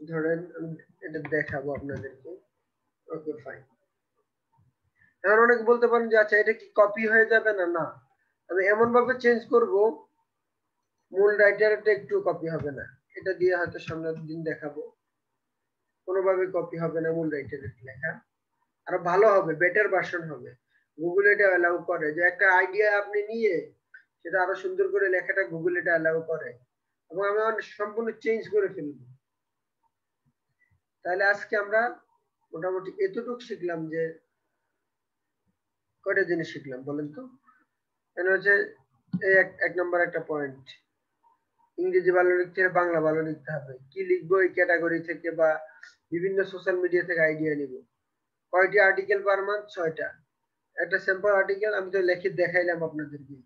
ধরেন আমি এটা দেখাবো আপনাদেরকে। Okay fine. এখন অনেকে বলতে পারেন যে আচ্ছা এটা কি কপি হয়ে যাবে না? না, আমি এমন ভাবে চেঞ্জ করব মূল রাইটারটা একটু কপি হবে না। এটা দিয়ে হয়তো সামনের দিন দেখাবো, কোনোভাবে কপি হবে না মূল রাইটারের লেখা, আরো ভালো হবে, বেটার ভার্সন হবে। গুগল এটা অ্যালাউ করে যে একটা আইডিয়া আপনি নিয়ে সেটা আরো সুন্দর করে লেখাটা গুগল এটা অ্যালাউ করে, এবং আমি সম্পূর্ণ চেঞ্জ করে ফেলবো। তাহলে আজকে আমরা মোটামুটি এতটুকু শিখলাম যে কয়টা জিনিস শিখলাম বলেন তো। এখানে হচ্ছে এই এক নম্বর একটা পয়েন্ট, ইংরেজি ভালো লিখতে হবে, বাংলা ভালো লিখতে হবে। কি লিখবো এই ক্যাটাগরি থেকে বা বিভিন্ন সোশ্যাল মিডিয়া থেকে আইডিয়া নিব। কয়টি আর্টিকেল পার মান্থ? 6টা। একটা স্যাম্পল আর্টিকেল আমি তো লিখে দেখাইলাম আপনাদেরকে,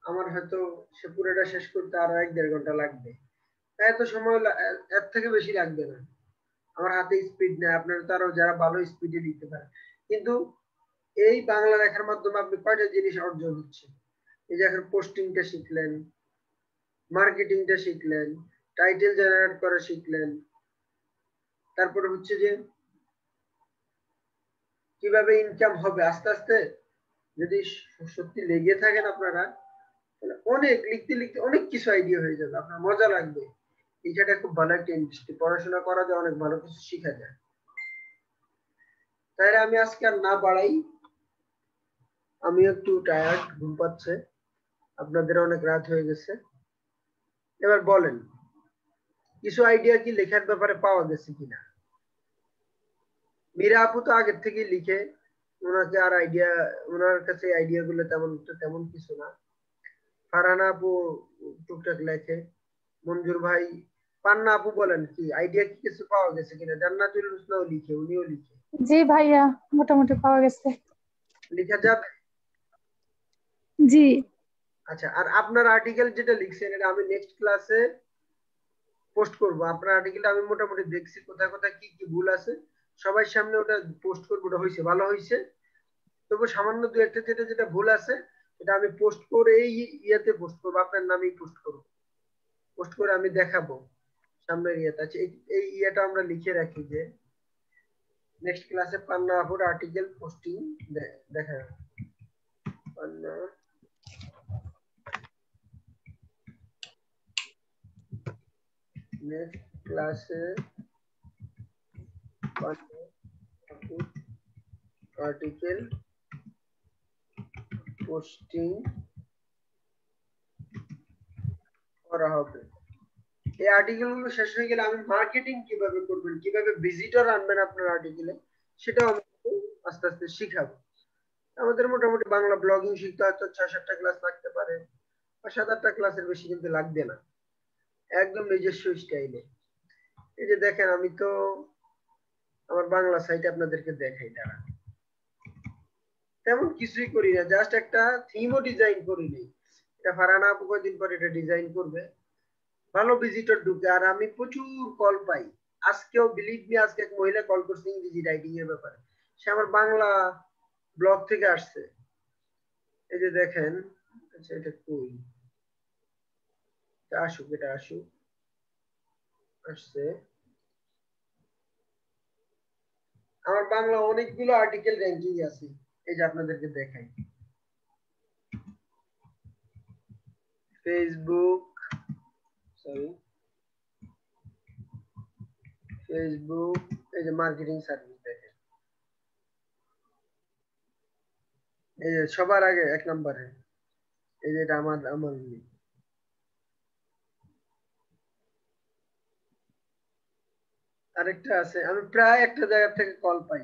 আমার হয়তো সে পুরোটা শেষ করতে আরো 1-1.5 ঘন্টা লাগবে। এত সময় এর থেকে বেশি লাগবে না। আমার হাতে স্পিড নেই, আপনারা তো আরো যারা ভালো স্পিডে লিখতে পারে। কিন্তু এই বাংলা লেখার মাধ্যমে আপনি কয়টা জিনিস অর্জন হচ্ছে। এই যে এখন পোস্টিংটা শিখলেন, মার্কেটিংটা শিখলেন, টাইটেল জেনারেট করা শিখলেন, তারপরে হচ্ছে যে কিভাবে ইনকাম হবে আস্তে আস্তে। যদি সত্যি লেগে থাকেন আপনারা, তাহলে অনেক লিখতে লিখতে অনেক কিছু আইডিয়া হয়ে যাবে, আপনার মজা লাগবে। এইটা খুব ভালো একটা ইন্ডাস্ট্রি, পড়াশোনা করা যায়, অনেক ভালো কিছু শেখা যায়। তাই আমি আজকে আর না বাড়াই, আমি একটু টায়ার্ড, ঘুম পাচ্ছে, আপনাদের অনেক রাত হয়ে গেছে। এবার বলেন কিছু আইডিয়া কি লেখার ব্যাপারে পাওয়া গেছে কিনা। মীরা আপু তো আগের থেকেই লিখে, ওনাকে আর আইডিয়া, ওনার কাছে আইডিয়া গুলো তেমন কিছু না। ফারহানা আপু টুকটাক লেখে, মঞ্জুর ভাই, পান্না আপু বলেন কি আইডিয়া কি কিছু পাওয়া গেছে কিনা। জান্নাতুল হুসনাও লিখে, উনিও লিখে। জি ভাইয়া, মোটামুটি পাওয়া গেছে। লিখা যাবে? জি আচ্ছা, আর আপনার আর্টিকেল যেটা লিখছেন এটা আমি নেক্সট ক্লাসে পোস্ট করব। আপনার আর্টিকেলটা আমি মোটামুটি দেখছি কোথায় কোথায় কি কি ভুল আছে, সবার সামনে ওটা পোস্ট করবো। ওটা হয়েছে, ভালো হয়েছে, তবু সামান্য দু একটা যেটা যেটা ভুল আছে এটা আমি পোস্ট করে এই ইয়েতে পোস্ট করবো, আপনার নামেই পোস্ট করবো। পোস্ট করে আমি দেখাবো সামনের ইয়েতে। আচ্ছা এই ইয়েটা আমরা লিখে রাখি যে নেক্সট ক্লাসে পান্না আপুর আর্টিকেল পোস্টিং দেখা যাবে। পান্না নেক্সট ক্লাসে পান্না আপুর আর্টিকেল পোস্টিং করা হবে। এই আর্টিকেল গুলো শেষ হয়ে গেলে আমি মার্কেটিং কিভাবে করবেন, কিভাবে ভিজিটর আনবেন আপনার আর্টিকেলে, সেটাও আমি আস্তে আস্তে শিখাবো। আমাদের মোটামুটি বাংলা ব্লগিং শিখতে হয়তো 6-7টা ক্লাস লাগতে পারে, বা 7-8টা ক্লাসের বেশি কিন্তু লাগবে না, একদম নিজস্ব স্টাইলে। এই যে দেখেন আমি তো আমার বাংলা সাইটে আপনাদেরকে দেখাই, দাঁড়া তেমন কিছুই করি না, জাস্ট একটা থিমও ডিজাইন করি নি। এটা ফারহানা আপু কয়েকদিন পরে এটা ডিজাইন করবে, ভালো ভিজিটর ঢুকে, আর আমি প্রচুর কল পাই। আজকেও বিলিভ মি, আজকে এক মহিলা কল করছে ইংরেজি রাইটিং এর ব্যাপারে, সে আমার বাংলা ব্লগ থেকে আসছে। এই যে দেখেন, আচ্ছা এটা কই, এটা আসুক, এটা আসুক, আসছে। আমার বাংলা অনেকগুলো আর্টিকেল র্যাঙ্কিং আছে, এই যে আপনাদেরকে দেখাই। ফেসবুক, সরি ফেসবুক, এই যে মার্কেটিং সার্ভিস দেখেন, এই যে সবার আগে 1 নম্বরে, এই যে এটা আমার আরেকটা আছে, আমি প্রায় একটা জায়গা থেকে কল পাই।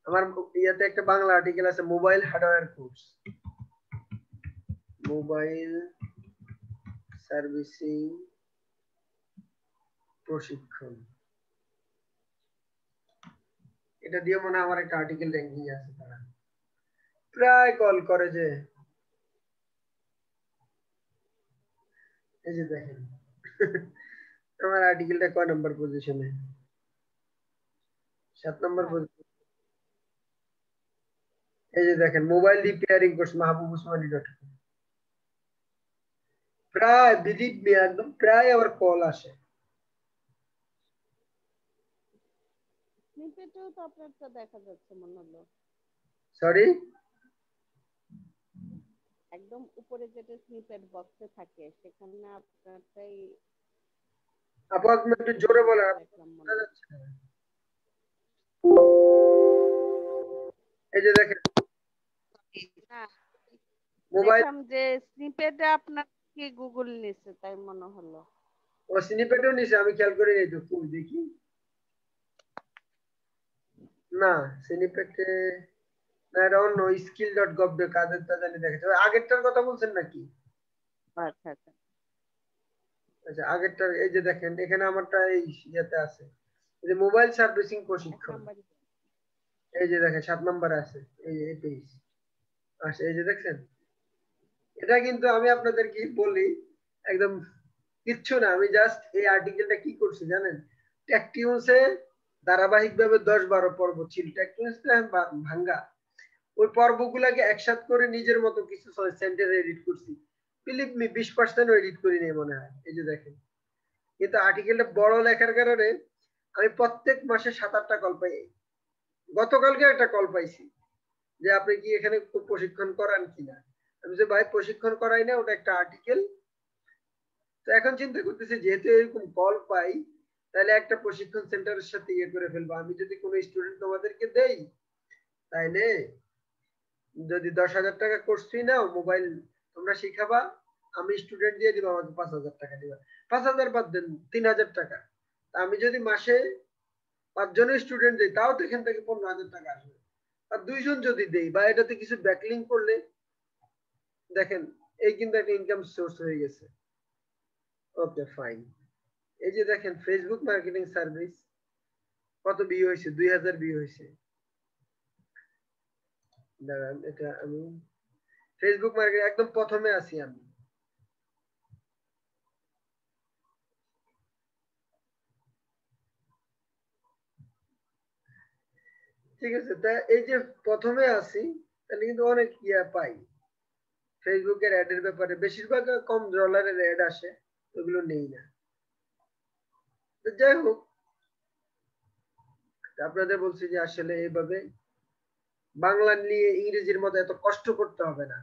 আমার ইয়াতে একটা বাংলা আর্টিকেল আছে, mobile hardware course, mobile servicing প্রশিক্ষণ, এটা দিয়ে মনে হয় আমার একটা আর্টিকেল র্যাঙ্কিং আছে। তারা প্রায় কল করে যে এই যে দেখেন আমার আর্টিকেলটা কয় নাম্বার পজিশনে, 7 নম্বর পজিশন। এই যে দেখেন মোবাইল রিপেয়ারিং কোর্স mahbubusmani.com, প্রায় বিলিভ মি একদম প্রায় আবার কল আসে। স্নিপেটেও তো আপনারটা দেখা যাচ্ছে মনে হলো, সরি একদম উপরে যেটা স্নিপেট বক্সে থাকে সেখানে আপনারটাই আপু আপনি একটু জোরে বলেন, দেখলাম মনে শোনা হলো। যাচ্ছে না। এই যে দেখেন না, মোবাইল, দেখলাম যে স্নিপেটে আপনার কি গুগল নিছে তাই মনে হলো। ও স্নিপেটও নিছে, আমি খেয়াল করি নাই তো, খুব দেখি না স্নিপেটে না, এটা অন্য skill.gov কাদের তা জানি দেখেছে। ওই আগেরটার কথা বলছেন নাকি? আচ্ছা আচ্ছা, আচ্ছা আগেরটা এই যে দেখেন এখানে আমারটা এই ইয়েতে আছে, এই যে মোবাইল সার্ভিসিং 1 প্রশিক্ষণ, নাম্বারই। এই যে দেখেন 7 নম্বরে আছে, এই পেজ আচ্ছা এই যে দেখছেন। এটা কিন্তু আমি আপনাদেরকে বলি একদম কিচ্ছু না, আমি জাস্ট এই আর্টিকেলটা কি করছি জানেন, টেকটিউন্সে ধারাবাহিকভাবে 10-12 পর্ব ছিল, টেকটিউন্সটা ভাঙ্গা ওই পর্বগুলাকে একসাথ করে নিজের মতো কিছু সেন্টেন্স এডিট করছি। বিলিভ মি 20% এডিট করি নাই মনে হয়। এই যে দেখেন, কিন্তু আর্টিকেলটা বড় লেখার কারণে আমি প্রত্যেক মাসে 7-8টা কল পাই। গতকালকে একটা কল পাইছি যে আপনি কি এখানে প্রশিক্ষণ করান কিনা, আমি যে ভাই প্রশিক্ষণ করাই না, ওটা একটা আর্টিকেল। তো এখন চিন্তা করতেছি যেহেতু এরকম কল পাই তাহলে একটা প্রশিক্ষণ সেন্টারের সাথে ইয়ে করে ফেলবো। আমি যদি কোনো স্টুডেন্ট তোমাদেরকে দেই তাইলে যদি 10,000 টাকা কোর্স ফি নাও, মোবাইল তোমরা শিখাবা, আমি স্টুডেন্ট দিয়ে দিব, আমাকে 5,000 টাকা দিবা। 5,000 বাদ দেন 3,000 টাকা। আমি যদি মাসে 5 জনের স্টুডেন্ট দিই তাও তো এখান থেকে 15,000 টাকা আসবে। আর 2 জন যদি দেই বা এটাতে কিছু ব্যাকলিং করলে দেখেন এই কিন্তু একটা ইনকাম সোর্স হয়ে গেছে। Okay fine. এই যে দেখেন ফেসবুক মার্কেটিং সার্ভিস কত ভিউ হয়েছে, 2,000 ভিউ হয়েছে। দাঁড়ান এটা আমি ফেসবুক মার্কেট একদম প্রথমে আছি আমি। ঠিক আছে, তা এই যে প্রথমে আছি তাহলে কিন্তু অনেক ইয়া পাই ফেসবুকের অ্যাড এর ব্যাপারে, বেশিরভাগ কম ডলারের অ্যাড আসে, ওগুলো নেই না। তো যাই হোক, আপনাদের বলছি যে আসলে এইভাবে বাংলা নিয়ে ইংরেজির মতো এত কষ্ট করতে হবে না,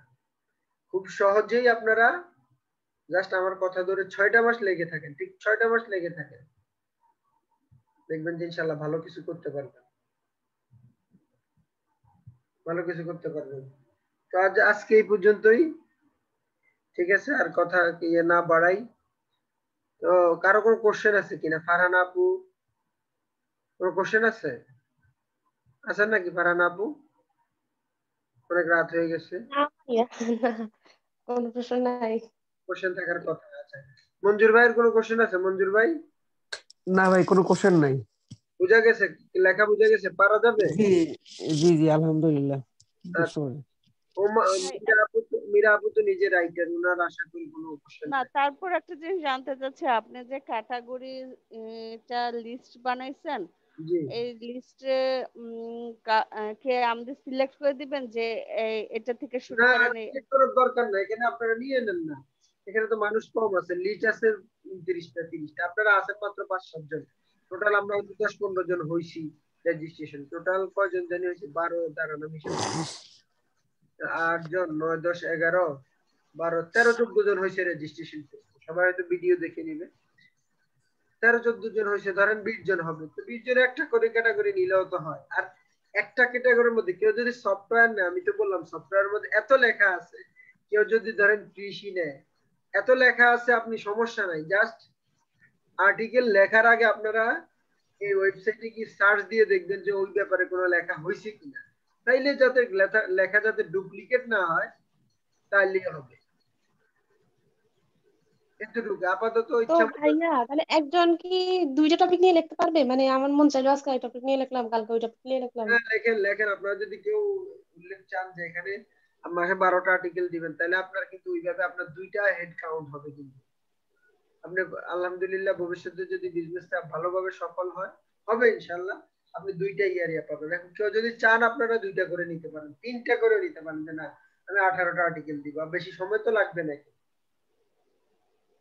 খুব সহজেই আপনারা জাস্ট আমার কথা ধরে 6টা মাস লেগে থাকেন, ঠিক 6টা মাস লেগে থাকেন, দেখবেন যে ইনশাল্লাহ ভালো কিছু করতে পারবেন, ভালো কিছু করতে পারবেন। তো আজকে এই পর্যন্তই, ঠিক আছে, আর কথা ইয়ে না বাড়াই। তো কারো কোনো কোশ্চেন আছে কিনা? ফারহানা আপু কোনো কোশ্চেন আছে? আছেন নাকি ফারহানা আপু? অনেক রাত হয়ে গেছে, না ভাইয়া, না, কোনো প্রশ্ন নাই। কোশ্চেন থাকার কথা আছে। মঞ্জুর ভাইয়ের কোনো কোশ্চেন আছে? মঞ্জুর ভাই না ভাই, কোনো কোশ্চেন নাই। বুঝা গেছে? লেখা বুঝা গেছে? পারা যাবে? জি জি জি, আলহামদুলিল্লাহ বুঝতে আচ্ছা, পারি। ভাই মীরা আপু তো নিজে রাইটার, উনার আশা করি কোনো কোশ্চেন না, নাই। তারপর একটা জিনিস জানতে চাচ্ছি, আপনি যে ক্যাটাগরি টা লিস্ট বানাইছেন, জি এই লিস্টে কে আমাদের সিলেক্ট করে দিবেন যে এটা থেকে শুরু না, করেন চেক করার দরকার নাই, এখানে আপনারা নিয়ে নেন না, এখানে তো মানুষ কম আছে, লিস্ট আছে 29টা 30টা, আপনারা আছেন মাত্র 5-7 জন, টোটাল আমরা 10-15 জন হইছি রেজিস্ট্রেশন। টোটাল কয়জন জানি হয়েছে? 12, দাঁড়ানো হিসাব করি, 8 জন, 9, 10, 11, 12, 13, 14 জন হয়েছে রেজিস্ট্রেশন। সবাই হয়তো ভিডিও দেখে নিবে। 13-14 জন হয়েছে, ধরেন 20 জন হবে, তো 20 জন একটা করে ক্যাটাগরি নিলেও তো হয়। আর একটা ক্যাটাগরির মধ্যে কেউ যদি সফটওয়্যার নেয়, আমি তো বললাম সফটওয়্যারের মধ্যে এত লেখা আছে, কেউ যদি ধরেন কৃষি নেয়, এত লেখা আছে, আপনি সমস্যা নাই, জাস্ট আর্টিকেল লেখার আগে আপনারা এই ওয়েবসাইটে কি সার্চ দিয়ে দেখবেন যে ওই ব্যাপারে কোনো লেখা হয়েছে কিনা, তাইলে যাতে লেখা যাতে ডুপ্লিকেট না হয় তাইলেই হবে। এতটুকু আপাতত তো ইচ্ছা মতো ভাইয়া তাহলে একজন কি দুইটা টপিক নিয়ে লিখতে পারবে? মানে আমার মন চাইলো আজকে এই টপিক নিয়ে লিখলাম, কালকে ওই টপিক নিয়ে লিখলাম। হ্যাঁ, লেখেন লেখেন। আপনারা যদি কেউ উল্লেখ চান যে এখানে মাসে 12টা আর্টিকেল দিবেন, তাহলে আপনার কিন্তু ওইভাবে আপনার 2টা হেড কাউন্ট হবে। কিন্তু আপনি আলহামদুলিল্লাহ ভবিষ্যতে যদি বিজনেসটা ভালোভাবে সফল হয়, হবে ইনশাল্লাহ, আপনি 2টা এরিয়া পাবেন। এখন কেউ যদি চান আপনারা 2টা করে নিতে পারেন, 3টা করে নিতে পারেন, যে না আমি 18টা আর্টিকেল দিব, আর বেশি সময় তো লাগবে না,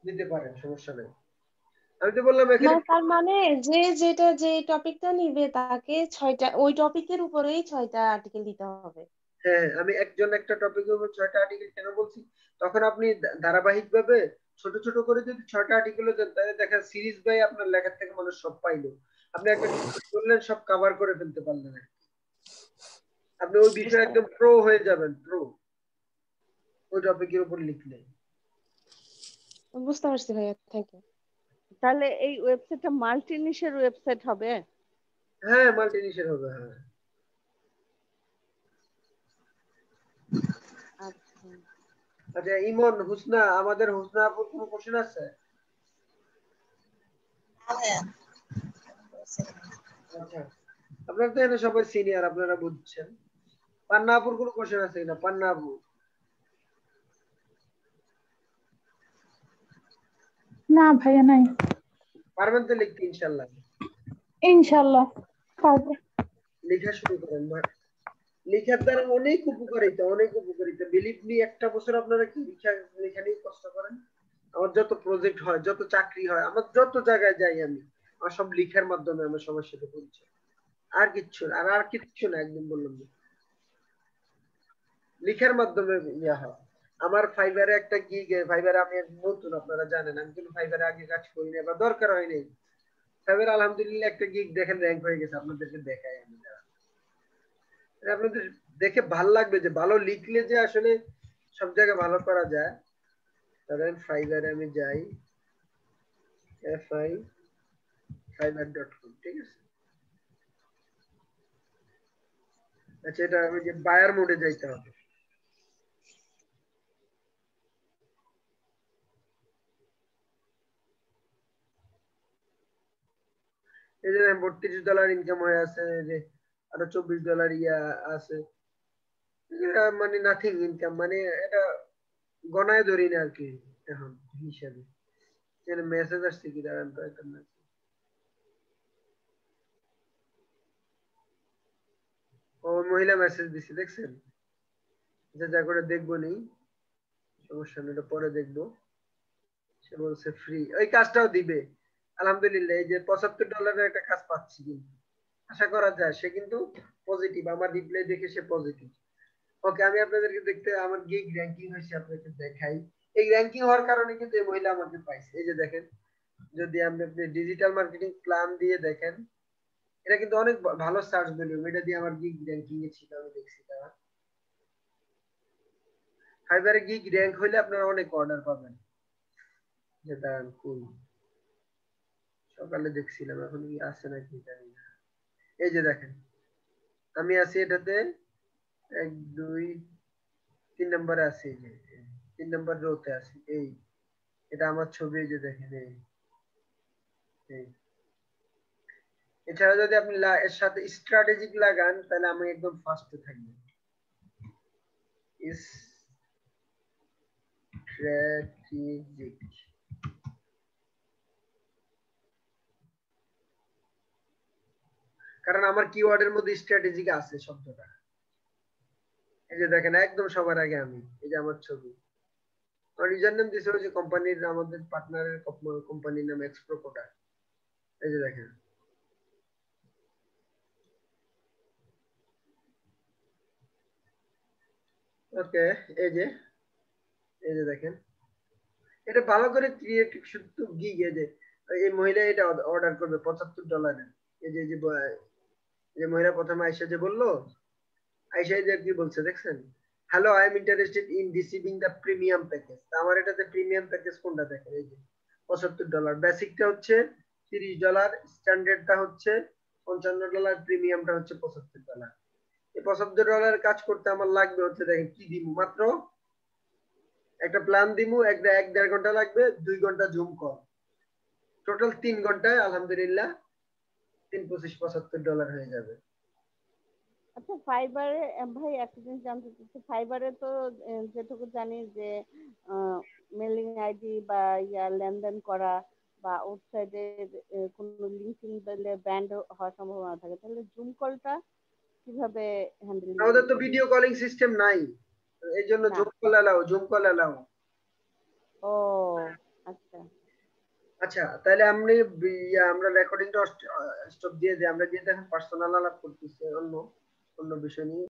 নিতে পারেন, সমস্যা নেই। আমি তো বললাম এখানে মানে তার মানে যে টপিকটা নিবে তাকে 6টা ওই টপিকের উপরেই 6টা আর্টিকেল দিতে হবে। হ্যাঁ, আমি একজন একটা টপিকের উপর 6টা আর্টিকেল কেন বলছি, তখন আপনি ধারাবাহিক ভাবে ছোট ছোট করে যদি 6টা আর্টিকেল দেন, তাহলে দেখেন সিরিজ বাই আপনার লেখার থেকে মানুষ সব পাইলো, আপনি একটা topic বললেন, সব কভার করে ফেলতে পারলেন। আপনি ওই বিষয়ে বুঝতে একদম পারছি। প্রো হয়ে যাবেন, প্রো, ওই টপিকের উপর লিখলে। বুঝতে পারছি ভাইয়া, থ্যাংক ইউ। তাহলে এই ওয়েবসাইটটা মাল্টি নিশের ওয়েবসাইট হবে? হ্যাঁ, মাল্টিনিশের হবে, হ্যাঁ। আচ্ছা, আচ্ছা ইমন, হুসনা, আমাদের হুসনা আপুর কোনো কোশ্চেন আছে? আচ্ছা, আপনারা তো এখানে সবাই সিনিয়র, আপনারা বুঝছেন। পান্না আপুর কোনো কোশ্চেন আছে কিনা? পান্না আপু না ভাইয়া নাই। পারবেন তো লিখতে ইনশাল্লাহ? ইনশাল্লাহ পারবো। লেখা শুরু করেন। লেখার দ্বারা অনেক উপকারিতা, অনেক উপকারিতা, বিলিভ মি। একটা বছর আপনারা কি লেখা নিয়ে কষ্ট করেন, আমার যত প্রজেক্ট হয়, যত চাকরি হয়, আমার যত জায়গায় যাই আমি, আমার সব লিখার মাধ্যমে আমার সবার সাথে পরিচয়। আর কিচ্ছু না, আর কিচ্ছু না, একদম বললাম না। লিখার মাধ্যমে ইয়া হয়। আমার ফাইবারে একটা গিগ, ফাইবারে আমি নতুন, আপনারা জানেন, আমি কিন্তু ফাইবারে আগে কাজ করি না বা দরকার হয় নাই। ফাইবারে আলহামদুলিল্লাহ একটা গিগ দেখেন র্যাঙ্ক হয়ে গেছে, আপনাদেরকে দেখাই আমি। আপনাদের দেখে ভাল লাগবে যে ভালো লিখলে যে আসলে সব জায়গায় ভালো করা যায়। ধরেন ফাইবারে আমি যাই, fi5bar.com, ঠিক আছে। আচ্ছা, এটা আমি যে বায়ার মোডে যাইতে হবে। এই যে $32 ইনকাম হয়ে আছে, যে আরো $24 ইয়া আছে। এটা মানে নাথিং ইনকাম, মানে এটা গনায় ধরি না আর কি এখন হিসাবে। এখানে মেসেজ আসছে কি, দাঁড়ান তো একটা message। ও মহিলা মেসেজ দিছে, দেখছেন? যা করে দেখবো নি, সমস্যা নেই, এটা পরে দেখবো। সে বলছে ফ্রি, ওই কাজটাও দিবে আলহামদুলিল্লাহ। এই যে $75 একটা কাজ পাচ্ছি, কিন্তু আশা করা যায় সে কিন্তু পজিটিভ, আমার রিপ্লাই দেখে সে পজিটিভ। ওকে, আমি আপনাদেরকে দেখতে আমার গিগ র্যাঙ্কিং হয়েছে আপনাকে দেখাই। এই র্যাঙ্কিং হওয়ার কারণে কিন্তু এই মহিলা আমাকে পাইছে। এই যে দেখেন, যদি আপনি ডিজিটাল মার্কেটিং প্ল্যান দিয়ে দেখেন, এটা কিন্তু অনেক ভালো সার্চ ভ্যালু, এটা দিয়ে আমার গিগ র্যাঙ্কিং এ ছিল, আমি দেখছি। তারা ফাইবারে গিগ র্যাঙ্ক হইলে আপনারা অনেক অর্ডার পাবেন। যে দাঁড়ান কোন, সকালে দেখছিলাম, এখন কি আছে নাকি জানি না। এই যে দেখেন, আমি আছি এটাতে 1 2 3 নম্বরে আছি, এই যে 3 নম্বর রোতে আছি। এই এটা আমার ছবি, এই যে দেখেন, এই এছাড়া যদি আপনি এর সাথে স্ট্র্যাটেজিক লাগান, তাহলে আমি একদম ফার্স্টে থাকবো। স্ট্র্যাটেজিক, কারণ আমার কিওয়ার্ডের মধ্যে স্ট্র্যাটেজিক আছে শব্দটা। এই যে দেখেন, একদম সবার আগে আমি, এই যে আমার ছবি। আমার ইউজার নেম দিছে ওই যে কোম্পানির, আমাদের পার্টনারের কোম্পানির নাম এক্সপ্রো প্রোডাক্ট। এই যে দেখেন, ওকে। এই যে এই যে দেখেন, এটা ভালো করে ক্রিয়েটিভ শুধু গিগ। এই যে এই মহিলা এটা অর্ডার করবে $75। এই যে যে মহিলা প্রথমে আইসা যে বললো, আইসা যে কি বলছে দেখছেন, hello I am interested in receiving the premium package. আমার এটাতে প্রিমিয়াম প্যাকেজ কোনটা দেখেন, এই যে $75। বেসিকটা হচ্ছে $30, স্ট্যান্ডার্ডটা হচ্ছে $55, প্রিমিয়ামটা হচ্ছে $75। এই $75 কাজ করতে আমার লাগবে হচ্ছে, দেখেন কি দিব, মাত্র একটা প্ল্যান দিমু, একটা 1-1.5 ঘন্টা লাগবে, 2 ঘন্টা জুম কল, টোটাল 3 ঘন্টায় আলহামদুলিল্লাহ $325-75 হয়ে যাবে। আচ্ছা ফাইবারে ভাই একটা জিনিস জানতে চাচ্ছি, ফাইবারে তো যেটুকু জানি যে মেলিং আইডি বা লেনদেন করা বা ওয়েবসাইটে কোনো লিঙ্কিং দিলে ব্যান্ড হওয়ার সম্ভাবনা থাকে, তাহলে জুম কলটা কিভাবে হ্যান্ডেল আমাদের তো ভিডিও কলিং সিস্টেম নাই, এই জন্য না? Zoom call allow. ও আচ্ছা। আচ্ছা তাহলে আমরা রেকর্ডিংটা স্টপ দিয়ে দিই, আমরা যেহেতু এখন পার্সোনাল আলাপ করতেছি অন্য অন্য বিষয় নিয়ে।